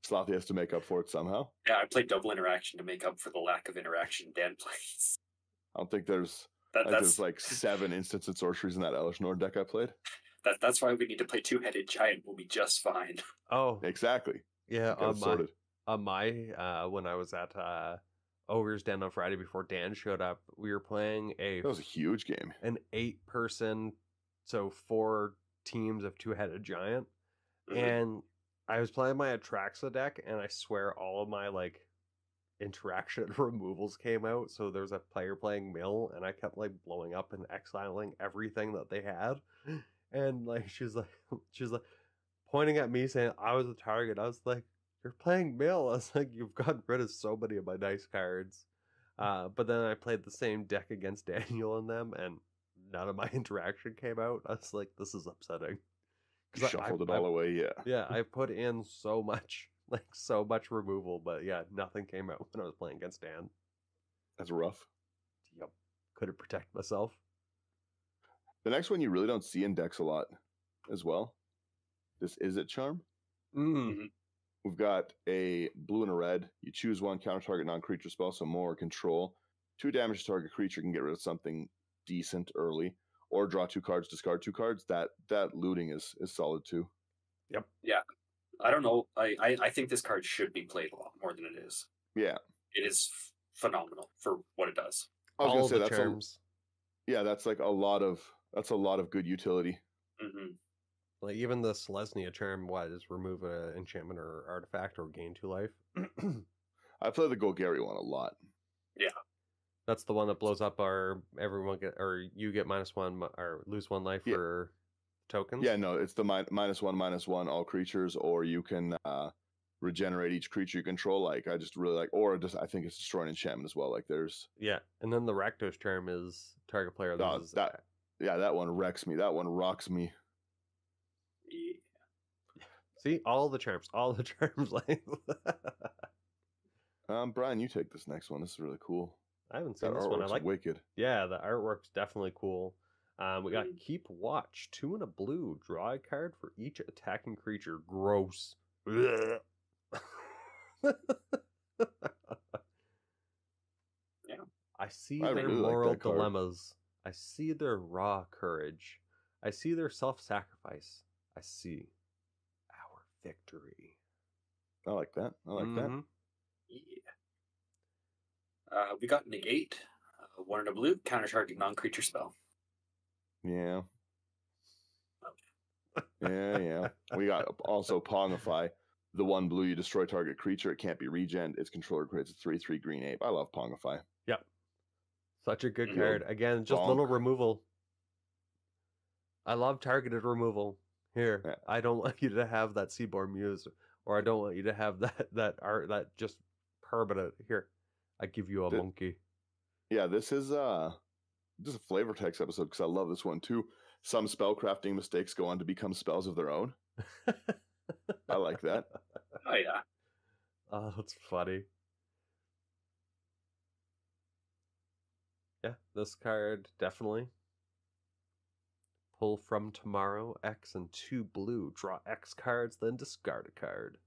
Slothy has to make up for it somehow.
Yeah, I played double interaction to make up for the lack of interaction Dan plays.
I don't think there's like 7 instants and sorceries in that Elish Nord deck I played.
That's why we need to play 2-headed giant. We'll be just fine.
Oh,
exactly.
Yeah, on my when I was at Ogre's Den on Friday before Dan showed up, we were playing
that was a huge game. An
8-person, so 4 teams of 2-headed giant,
mm-hmm.
and I was playing my Atraxa deck, and I swear all of my like interaction removals came out. So there's a player playing Mill, and I kept like blowing up and exiling everything that they had. And like she's like pointing at me saying I was the target. I was like, you're playing Mill. I was like, you've gotten rid of so many of my nice cards. But then I played the same deck against Daniel and them, and none of my interaction came out. I was like, this is upsetting.
Shuffled it all away, yeah.
Yeah, I put in so much removal, but yeah, nothing came out when I was playing against Dan.
That's rough.
Yep. Couldn't protect myself.
The next one you really don't see in decks a lot as well. This Is It Charm.
Mm-hmm.
We've got a blue and a red. You choose 1 counter target non-creature spell, so more control. 2 damage to target creature can get rid of something decent early. Or draw 2 cards, discard 2 cards. That looting is solid too.
Yep.
Yeah. I don't know. I think this card should be played a lot more than it is.
Yeah.
It is phenomenal for what it does.
I was going to say that's charms. That's like a lot of good utility.
Mm-hmm.
Like even the Selesnya charm, is remove an enchantment or artifact or gain 2 life.
I play the Golgari one a lot.
Yeah.
That's the one that blows up you get -1 or lose 1 life for tokens.
Yeah, no, it's the -1/-1 all creatures, or you can regenerate each creature you control. Like I just really like, or just I think it's destroy an enchantment as well. Like there's
and then the Rakdos charm is target player loses.
That one wrecks me. That one rocks me.
Yeah.
See, all the charms. Like
Brian, you take this next one. This is really cool.
I haven't seen this one. I like
wicked.
Yeah, the artwork's definitely cool. We got Keep Watch, 2 and a blue. Draw a card for each attacking creature. Gross.
Yeah.
I see their
really
moral
like
dilemmas. I see their raw courage. I see their self-sacrifice. I see our victory.
I like that. I like that.
Yeah. We got Negate, 1 and a blue, counter target non-creature spell.
Yeah. Yeah. We got also Pongify. The 1 blue, you destroy target creature. It can't be regen. Its controller creates a 3/3 green ape. I love Pongify.
Yep. Such a good card. Again, just
bonk.
little removal. I love targeted removal. Here,
Yeah.
I don't want you to have that Seaborn Muse, or I don't want you to have that art that just permanent. Here, I give you a monkey.
Yeah, this is just a flavor text episode because I love this one too. Some spellcrafting mistakes go on to become spells of their own. I like that.
Oh, yeah.
Oh, that's funny. Yeah, this card, definitely. Pull from tomorrow, X and 2 blue. Draw X cards, then discard a card.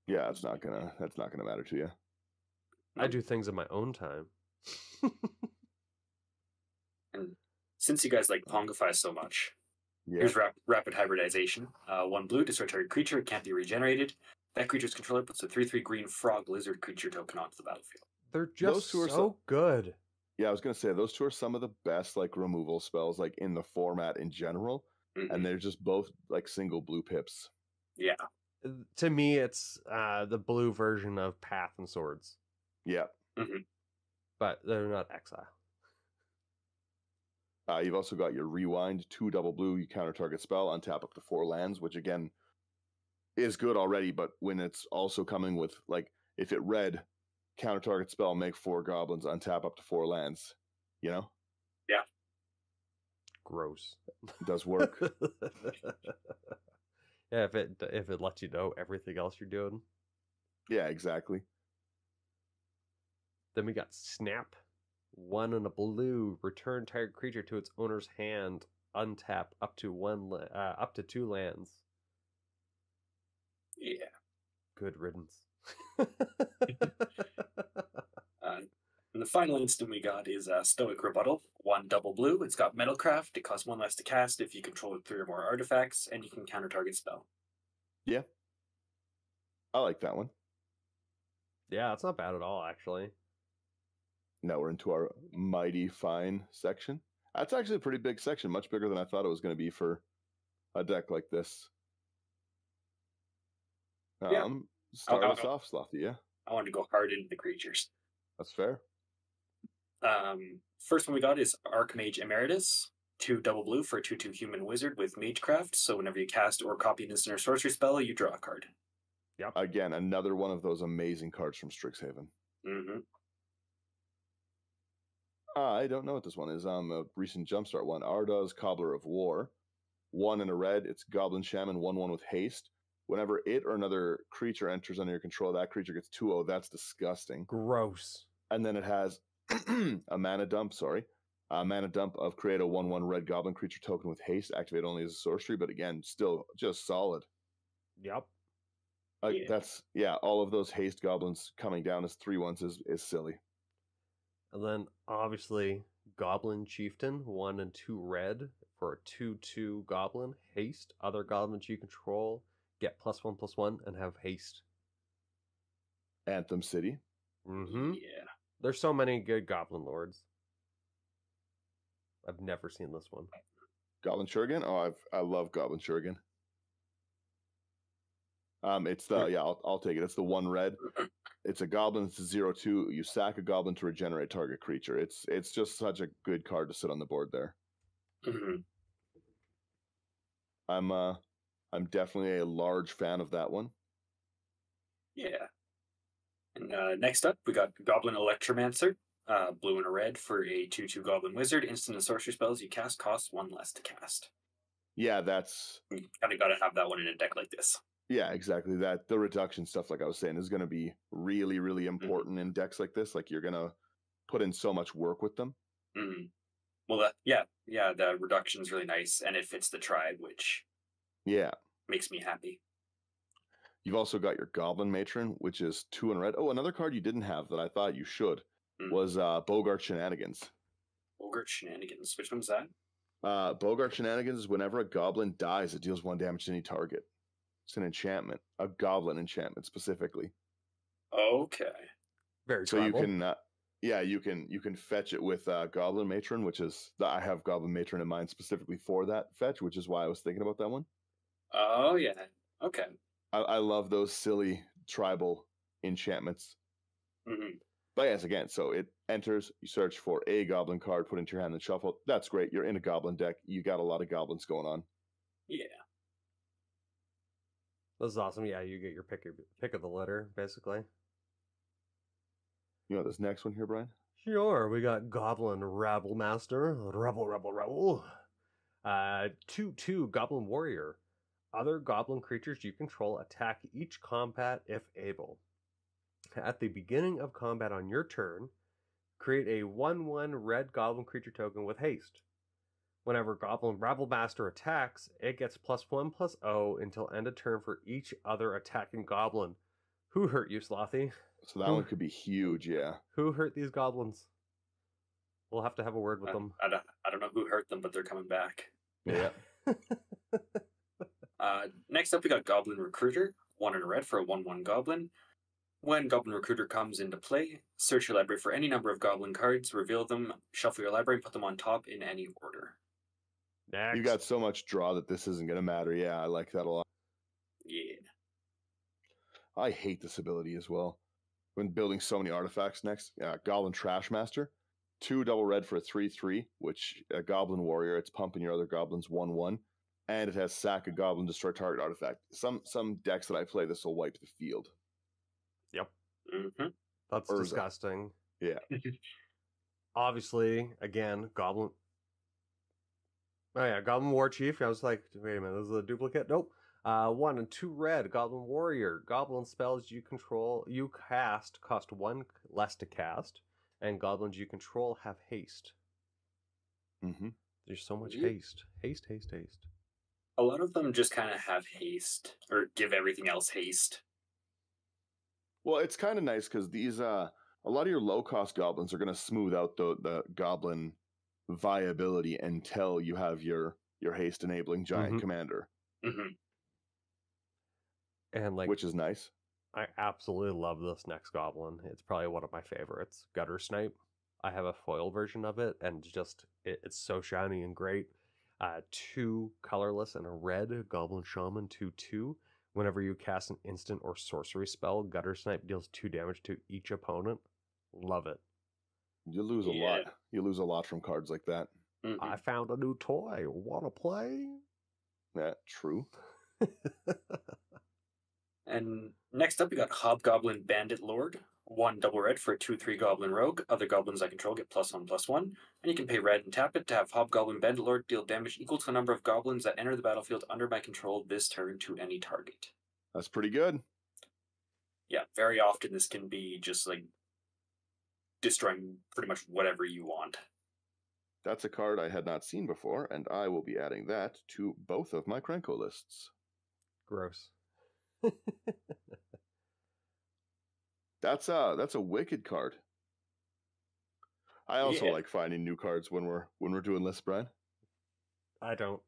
Yeah, that's not gonna matter to you.
I do things in my own time.
And since you guys like Pongify so much,
Yeah.
here's Rapid Hybridization. 1 blue, destroy target creature. It can't be regenerated. That creature's controller puts a 3/3 green frog lizard creature token onto the battlefield.
They're just so good.
Yeah, I was gonna say those two are some of the best like removal spells like in the format in general, and they're just both like single blue pips.
Yeah.
To me, it's the blue version of Path and Swords.
Yeah.
But they're not exile.
You've also got your Rewind, 2 double blue. You counter target spell, untap up to 4 lands, which again is good already. But when it's also coming with like if it read counter target spell, make 4 goblins, untap up to 4 lands, you know?
Yeah.
Gross.
It does work.
Yeah, if it lets you know everything else you're doing.
Yeah, exactly.
Then we got Snap, 1 and a blue. Return target creature to its owner's hand. Untap up to 2 lands.
Yeah.
Good riddance.
And the final instant we got is Stoic Rebuttal. 1 double blue. It's got Metalcraft. It costs 1 less to cast if you control 3 or more artifacts, and you can counter target spell.
Yeah. I like that one.
Yeah, it's not bad at all, actually.
Now we're into our mighty fine section. That's actually a pretty big section, much bigger than I thought it was going to be for a deck like this. Start us off, Slothy, yeah?
I want to go hard into the creatures.
That's fair.
First one we got is Archmage Emeritus. 2 double blue for a 2/2 human wizard with Magecraft. So whenever you cast or copy an instant or sorcery spell, you draw a card.
Yep.
Again, another one of those amazing cards from Strixhaven. I don't know what this one is. A recent Jumpstart one. Ardaz, Cobbler of War. 1 and a red. It's Goblin Shaman, 1/1 with haste. Whenever it or another creature enters under your control, that creature gets 2/0. That's disgusting.
Gross.
And then it has a mana dump, A mana dump of create a 1/1 red goblin creature token with haste. Activate only as a sorcery, but again, still just solid.
Yep.
That's, all of those haste goblins coming down as 3/1s is silly.
And then, obviously, Goblin Chieftain, 1 and 2 red for a 2/2 goblin. Haste. Other goblins you control get +1/+1 and have haste.
Anthem City.
Yeah.
There's so many good Goblin Lords. I've never seen this one.
Goblin Shuriken? Oh, I love Goblin Shuriken. It's the I'll take it. It's the 1 red. It's a goblin. It's a 0/2. You sack a goblin to regenerate target creature. It's just such a good card to sit on the board there. I'm definitely a large fan of that one.
Yeah. And next up, we got Goblin Electromancer. Blue and a red for a 2/2 Goblin Wizard. Instant and sorcery spells you cast cost 1 less to cast.
Yeah, that's...
You kind of got to have that one in a deck like this.
Yeah, exactly. That the reduction stuff, like I was saying, is going to be really, really important in decks like this. Like, you're going to put in so much work with them.
Mm-hmm. Well, the reduction is really nice, and it fits the tribe, which makes me happy.
You've also got your Goblin Matron, which is 2 and red. Oh, another card you didn't have that I thought you should was Bogart Shenanigans.
Bogart Shenanigans. Which one's that?
Bogart Shenanigans is whenever a goblin dies, it deals 1 damage to any target. It's an enchantment, a goblin enchantment specifically.
Okay.
Very
so
tribal.
you can fetch it with Goblin Matron, which is I have Goblin Matron in mind specifically for that fetch, which is why I was thinking about that one.
Oh yeah. Okay.
I love those silly tribal enchantments.
Mm-hmm.
But yes, again, so it enters, you search for a goblin card, put into your hand and shuffle. That's great. You're in a goblin deck. You got a lot of goblins going on.
Yeah.
This is awesome. Yeah, you get your pick of the litter, basically.
You know this next one here, Brian?
Sure. We got Goblin Rabble Master. Rebel. 2/2 Goblin Warrior. Other goblin creatures you control attack each combat if able. At the beginning of combat on your turn, create a 1/1 red goblin creature token with haste. Whenever Goblin Rabble Master attacks, it gets +1/+0 until end of turn for each other attacking goblin. Who hurt you, Slothy?
So that one could be huge, yeah.
Who hurt these goblins? We'll have to have a word with them.
I don't know who hurt them, but they're coming back.
Yeah.
Next up, we got Goblin Recruiter. 1 and a red for a 1/1 goblin. When Goblin Recruiter comes into play, search your library for any number of goblin cards, reveal them, shuffle your library, and put them on top in any order.
Next.
You got so much draw that this isn't going to matter. Yeah, I like that a lot.
Yeah.
I hate this ability as well. When building so many artifacts next, Goblin Trash Master. 2 double red for a 3/3, which a Goblin Warrior, it's pumping your other goblins 1/1. And it has sack a goblin, destroy target artifact. Some decks that I play, this will wipe the field.
Yep.
Mm-hmm.
That's
Urza.
disgusting.
Yeah.
Obviously, again, Goblin. Oh yeah, Goblin War Chief. I was like, wait a minute, this is a duplicate? Nope. 1 and 2 red, Goblin Warrior. Goblin spells you control, you cast, cost 1 less to cast, and goblins you control have haste.
Mm-hmm.
There's so much haste. Haste.
A lot of them just kind of have haste, or give everything else haste.
Well, it's kind of nice because these, a lot of your low-cost goblins are going to smooth out the goblin viability until you have your haste-enabling giant commander.
Mm-hmm.
And
which is nice.
I absolutely love this next goblin. It's probably one of my favorites. Gutter Snipe. I have a foil version of it, and it's so shiny and great. 2 colorless and a red Goblin Shaman 2/2. Whenever you cast an instant or sorcery spell, Gutter Snipe deals 2 damage to each opponent. Love it.
You lose a lot. You lose a lot from cards like that.
Mm-hmm.
I found a new toy. Wanna play?
Yeah, true.
And next up, we got Hobgoblin Bandit Lord. 1 double red for a 2/3 Goblin Rogue. Other goblins I control get +1/+1. And you can pay red and tap it to have Hobgoblin Bandit Lord deal damage equal to the number of goblins that enter the battlefield under my control this turn to any target.
That's pretty good.
Yeah, very often this can be just like destroying pretty much whatever you want.
That's a card I had not seen before, and I will be adding that to both of my Krenko lists.
Gross.
That's a wicked card. I also like finding new cards when we're doing lists, Brian.
I don't.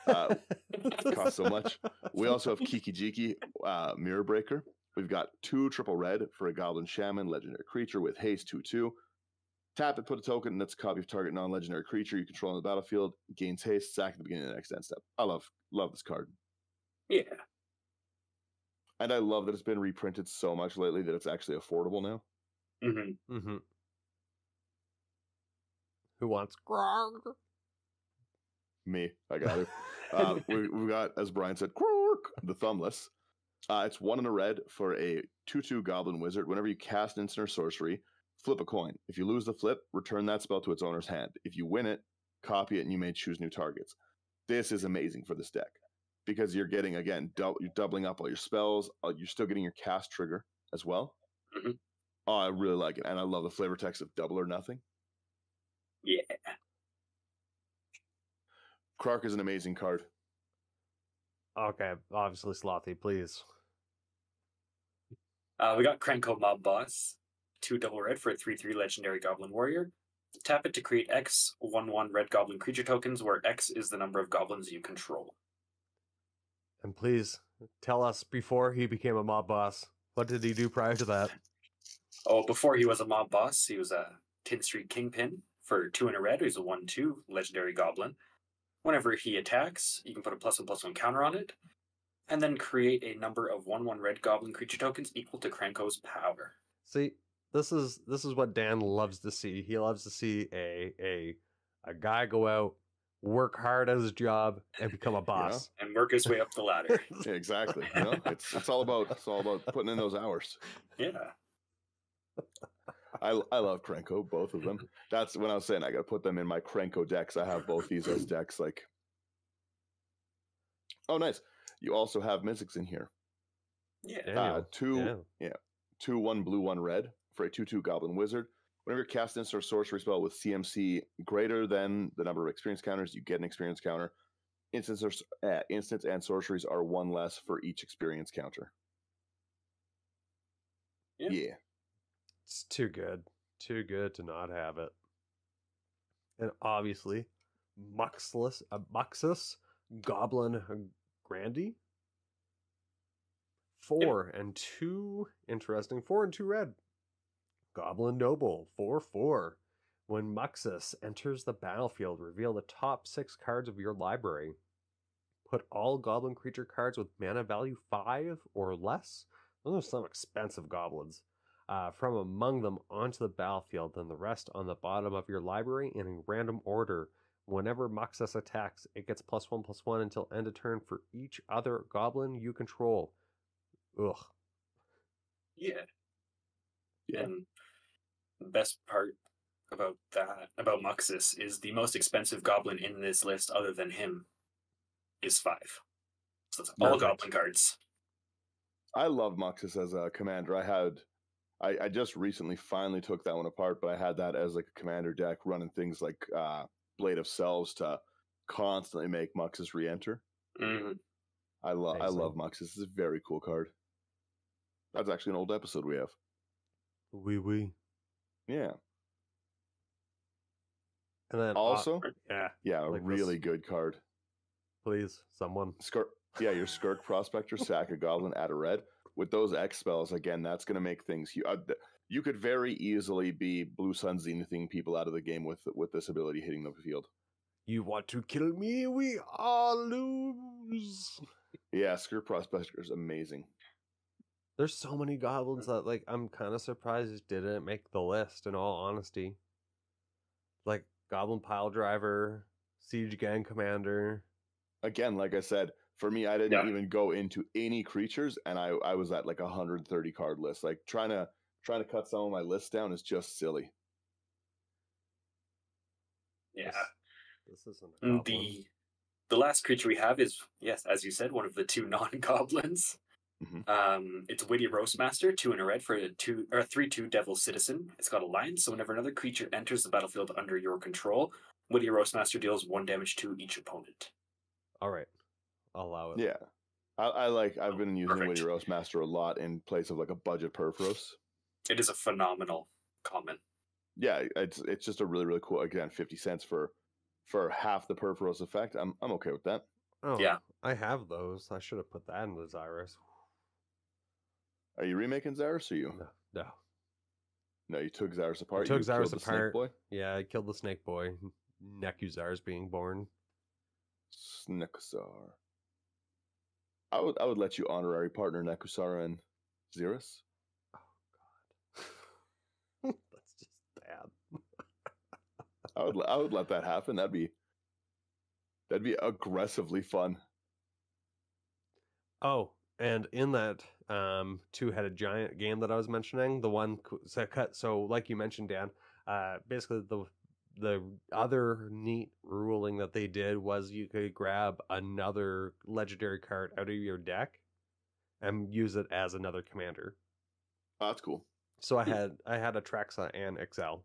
It costs so much. We also have Kiki Jiki, Mirror Breaker. We've got 2 triple red for a Goblin Shaman, legendary creature with haste 2/2. Tap it, put a token, and that's a copy of target non-legendary creature you control on the battlefield. Gains haste, sack at the beginning of the next end step. I love this card.
Yeah.
And I love that it's been reprinted so much lately that it's actually affordable now.
Mm-hmm.
Who wants grog?
Me, I got it. We've got, as Brian said, Quark, the Thumbless. It's 1 and a red for a 2/2 Goblin Wizard. Whenever you cast an instant or sorcery, flip a coin. If you lose the flip, return that spell to its owner's hand. If you win it, copy it, and you may choose new targets. This is amazing for this deck because you're getting, again, you're doubling up all your spells. You're still getting your cast trigger as well.
Mm-hmm.
Oh, I really like it. And I love the flavor text of double or nothing.
Yeah.
Krark is an amazing card.
Okay, obviously Slothy, please.
We got Krenko Mob Boss, 2 double red for a 3/3 legendary Goblin Warrior. Tap it to create X 1/1 red Goblin creature tokens, where X is the number of goblins you control.
And please tell us before he became a mob boss, what did he do prior to that?
Oh, before he was a mob boss, he was a Tin Street Kingpin for 2 and a red. He's a 1/2 legendary Goblin. Whenever he attacks, you can put a +1/+1 counter on it, and then create a number of 1/1 red Goblin creature tokens equal to Krenko's power.
See, this is what Dan loves to see. He loves to see a guy go out, work hard at his job, and become a boss.
And work his way up the ladder.
Yeah, exactly. You know, it's all about putting in those hours.
Yeah.
I love Krenko, both of them. That's when I was saying I got to put them in my Krenko decks. I have both these as decks. Like, oh, nice. You also have Mystics in here.
Yeah.
2 1 blue 1 red for a 2/2 Goblin Wizard. Whenever you cast an instant or sorcery spell with CMC greater than the number of experience counters, you get an experience counter. Instants and sorceries are 1 less for each experience counter. Yeah.
It's too good. Too good to not have it. And obviously, Muxus Goblin Grandy. 4 and 2. Interesting. 4 and 2 red. Goblin Noble. 4/4. When Muxus enters the battlefield, reveal the top 6 cards of your library. Put all goblin creature cards with mana value 5 or less. Those are some expensive goblins. From among them onto the battlefield, then the rest on the bottom of your library in a random order. Whenever Muxus attacks, it gets +1/+1 until end of turn for each other goblin you control. Ugh.
Yeah. And the best part about Muxus, is the most expensive goblin in this list, other than him, is 5. So it's all goblin cards.
I love Muxus as a commander. I just recently finally took that one apart, but I had that as like a commander deck, running things like Blade of Selves to constantly make Muxus re-enter.
Mm-hmm.
I love Muxus. It's a very cool card. That's actually an old episode we have.
Oui.
Yeah.
And then
also,
yeah,
a really good card.
Please, someone.
Your Skirk Prospector, sack a goblin, add a red. With those X spells, again, that's going to make things. You could very easily be Blue Sun Zenithing people out of the game with this ability hitting the field.
You want to kill me? We all lose.
Yeah, Skirk Prospector is amazing.
There's so many goblins that, like, I'm kind of surprised didn't make the list, in all honesty. Like, Goblin Pile Driver, Siege Gang Commander.
Again, like I said, for me, I didn't even go into any creatures, and I was at like 130 card list. Like, trying to cut some of my lists down is just silly.
Yeah.
This isn't a goblin.
The last creature we have is, yes, as you said, one of the 2 non-goblins.
Mm-hmm.
It's Witty Roastmaster, 2 and a red for a 3/2 Devil Citizen. It's got Alliance, so whenever another creature enters the battlefield under your control, Witty Roastmaster deals 1 damage to each opponent.
All right, I'll allow it.
Yeah, I've been using Witty Roastmaster a lot in place of like a budget Perforos.
It is a phenomenal comment.
Yeah, it's just a really, really cool. Again, 50 cents for half the Perforos effect. I'm okay with that.
Oh
yeah,
I have those. I should have put that in the Xyrus.
Are you remaking Xyrus or you? No, you took Xyrus apart.
I took Xyrus apart. Boy? Yeah, I killed the Snake Boy. Nekuzar's being born.
Nekusar. I would let you honorary partner Nekusar and Xyrus.
Oh God. That's just bad.
I would let that happen. That'd be aggressively fun.
Oh, And in that two-headed giant game that I was mentioning, the one so like you mentioned, Dan, basically the other neat ruling that they did was you could grab another legendary card out of your deck and use it as another commander.
Oh, that's cool.
So I had Atraxa and Excel.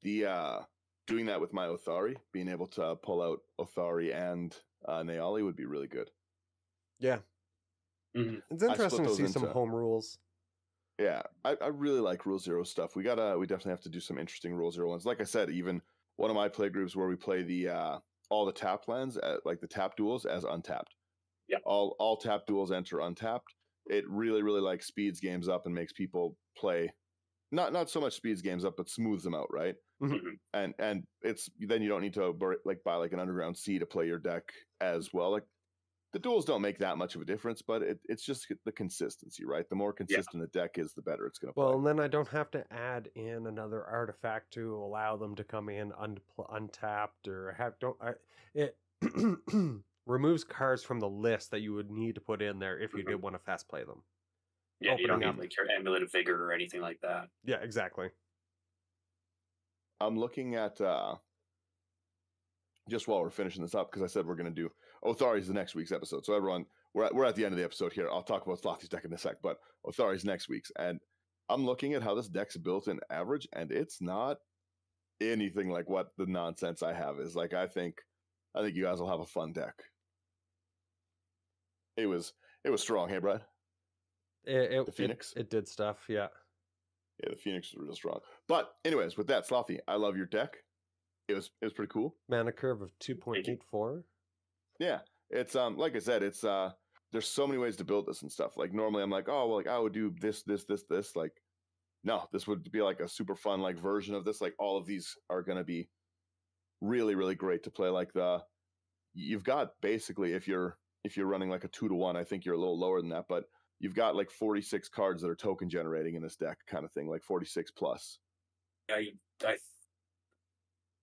The doing that with my Othari, being able to pull out Othari and Naali would be really good.
Yeah.
Mm-hmm.
It's interesting to see some home rules.
Yeah, I really like Rule Zero stuff. We definitely have to do some interesting Rule Zero ones. Like I said, even one of my play groups where we play the all the tap lands, like the tap duels, as untapped.
Yeah.
All tap duels enter untapped. It really, really like speeds games up and makes people play. Not so much speeds games up, but smooths them out, right?
Mm-hmm.
And it's then you don't need to buy like an underground sea to play your deck as well. Like the duels don't make that much of a difference, but it's just the consistency, right? The more consistent the deck is, the better it's going to play.
Well, and then I don't have to add in another artifact to allow them to come in untapped or it removes cards from the list that you would need to put in there if you did want to fast play them.
Yeah, you don't need like your Amulet of Vigor or anything like that.
Yeah, exactly.
I'm looking at just while we're finishing this up, because I said we're going to do Othari's the next week's episode. So everyone, we're at the end of the episode here. I'll talk about Slothy's deck in a sec, but Othari's next week's. And I'm looking at how this deck's built in average, and it's not anything like what the nonsense I have is. Like I think you guys will have a fun deck. It was strong, hey Brad?
The Phoenix. It did stuff, yeah.
Yeah, the Phoenix was real strong. But anyways, with that, Slothy, I love your deck. It was pretty cool.
Mana curve of 2.84.
Yeah, it's like I said, it's there's so many ways to build this and stuff. Like normally I'm like, oh well, like I would do this. Like, no, this would be like a super fun like version of this. Like all of these are gonna be really, really great to play. Like you've got basically if you're running like a 2-to-1, I think you're a little lower than that, but you've got like 46 cards that are token generating in this deck, kind of thing, like 46 plus.
Yeah,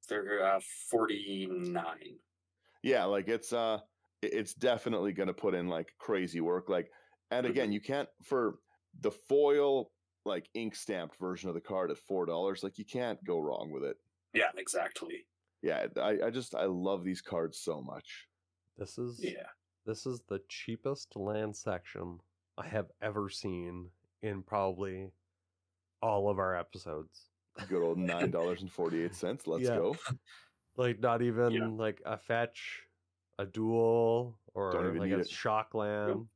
they're 49.
Yeah, like it's definitely going to put in like crazy work. Like, and again, you can't for the foil like ink stamped version of the card at $4. Like you can't go wrong with it.
Yeah, exactly.
Yeah, I love these cards so much.
This is the cheapest land section I have ever seen in probably all of our episodes.
Good old $9.48. Let's go.
Like not even like a fetch, a duel, or like a shock land.
Nope.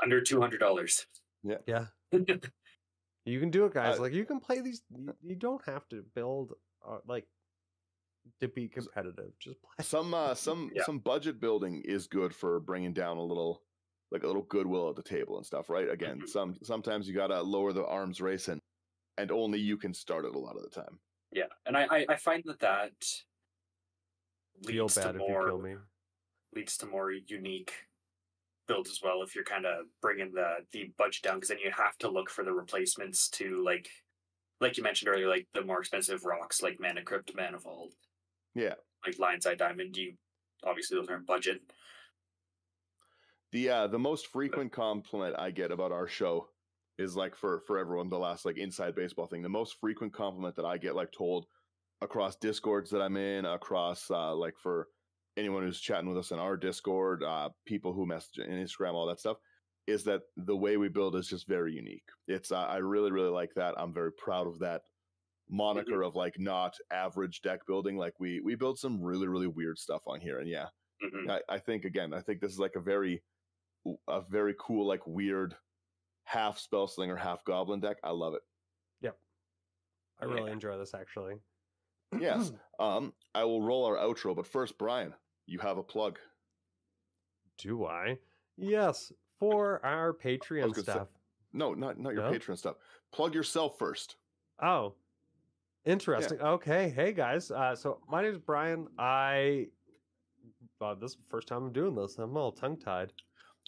Under $200.
Yeah.
You can do it, guys. Like you can play these. You don't have to build like to be competitive. Just play.
Some budget building is good for bringing down a little goodwill at the table and stuff, right? Again, sometimes you gotta lower the arms race and only you can start it a lot of the time.
Yeah, and I find that
leads
to more unique builds as well if you're kind of bringing the budget down, because then you have to look for the replacements to like you mentioned earlier, like the more expensive rocks like Mana Crypt, Mana Vault.
Yeah.
Like Lion's Eye Diamond, obviously those aren't budget.
The most frequent compliment I get about our show is like for everyone, the last like inside baseball thing. The most frequent compliment that I get like told across Discords that I'm in, across like for anyone who's chatting with us in our Discord, people who message in Instagram, all that stuff, is that the way we build is just very unique. It's I really, really like that. I'm very proud of that moniker of like not average deck building. Like we build some really, really weird stuff on here. And I think this is like a very cool, like weird half Spellslinger, half Goblin deck. I love it.
Yep. I really enjoy this actually.
Yes. I will roll our outro, but first, Brian, you have a plug.
Do I? Yes, for our Patreon stuff.
No, not your Patreon stuff. Plug yourself first.
Oh, interesting. Yeah. Okay. Hey guys. So my name is Brian. This is the first time I'm doing this. I'm all tongue tied.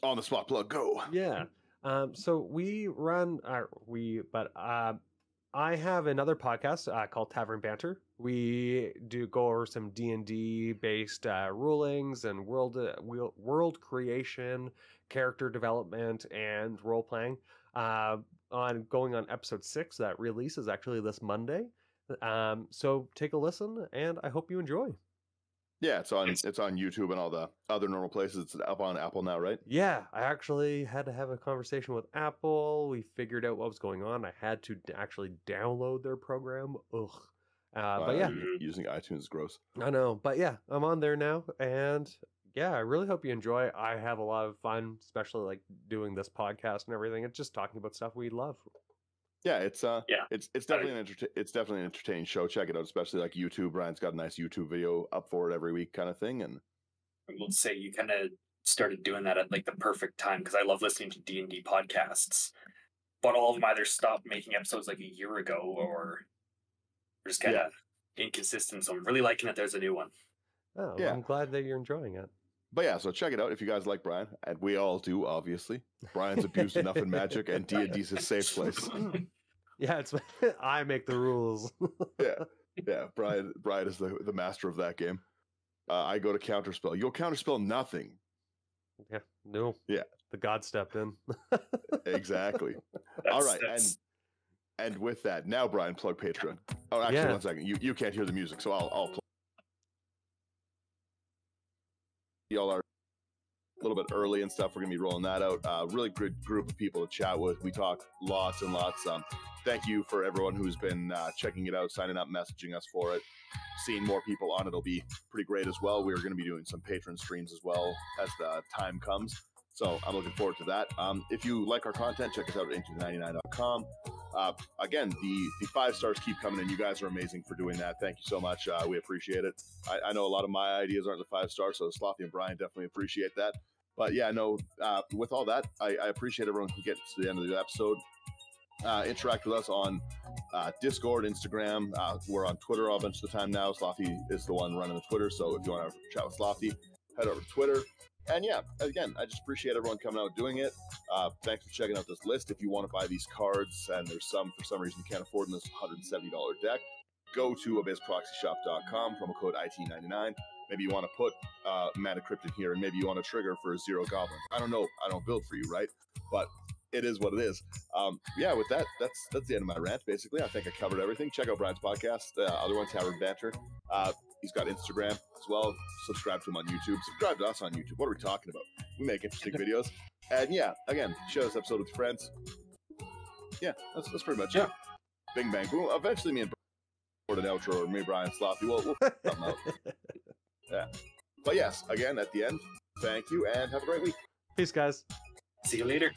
On the spot plug, go.
Yeah. So we run I have another podcast called Tavern Banter. We do go over some D&D based rulings and world creation, character development, and role playing. On going on episode 6 that releases actually this Monday. So take a listen, and I hope you enjoy.
Yeah, it's on YouTube and all the other normal places. It's up on Apple now, right?
Yeah, I actually had to have a conversation with Apple. We figured out what was going on. I had to actually download their program. Ugh. But yeah,
using iTunes is gross.
I know, but yeah, I'm on there now, and yeah, I really hope you enjoy. I have a lot of fun, especially like doing this podcast and everything. It's just talking about stuff we love.
Yeah, it's definitely an entertaining show. Check it out, especially like YouTube. Brian's got a nice YouTube video up for it every week, kind of thing. And
I will say you kind of started doing that at like the perfect time, because I love listening to D&D podcasts, but all of them either stopped making episodes like a year ago or just kind of inconsistent. So I'm really liking that there's a new one.
Oh, well, I'm glad that you're enjoying it.
But yeah, so check it out if you guys like Brian, and we all do, obviously. Brian's abused enough in Magic, and D&D's his safe place.
Yeah, it's I make the rules.
yeah. Brian is the master of that game. I go to counterspell. You'll counterspell nothing.
Yeah, no.
Yeah,
the god stepped in.
Exactly. All right, and with that, now Brian, plug Patreon. Oh, actually, 1 second. You can't hear the music, so I'll plug. Y'all are a little bit early and stuff. We're gonna be rolling that out. Really good group of people to chat with. We talk lots and lots. Thank you for everyone who's been checking it out, signing up, messaging us for it. Seeing more people on it'll be pretty great as well. We're going to be doing some patron streams as well as the time comes. So I'm looking forward to that. If you like our content, check us out at into99.com. Again, the 5 stars keep coming in. You guys are amazing for doing that. Thank you so much. We appreciate it. I know a lot of my ideas aren't the 5 stars, so Slothy and Brian definitely appreciate that. But yeah, no, with all that, I appreciate everyone who gets to the end of the episode. Interact with us on Discord, Instagram. We're on Twitter a bunch of the time now. Slothy is the one running the Twitter, so if you want to chat with Slothy, head over to Twitter. And yeah, again, I just appreciate everyone coming out and doing it. Thanks for checking out this list. If you want to buy these cards, and there's some, for some reason, you can't afford in this $170 deck, go to abyssproxyshop.com, promo code IT99. Maybe you want to put Mana Crypt in here, and maybe you want to trigger for 0 goblins. I don't know. I don't build for you, right? But it is what it is. Yeah, with that, that's the end of my rant, basically. I think I covered everything. Check out Brian's podcast, other one, Tavern Banter. He's got Instagram as well. Subscribe to him on YouTube. Subscribe to us on YouTube. What are we talking about? We make interesting videos. And yeah, again, share this episode with your friends. Yeah, that's pretty much it. Bing, bang, boom. Eventually, me and Brian record an outro, or me, Brian, Slothy. We'll come out. Yeah. But yes, again, at the end, thank you, and have a great week.
Peace, guys.
See you later.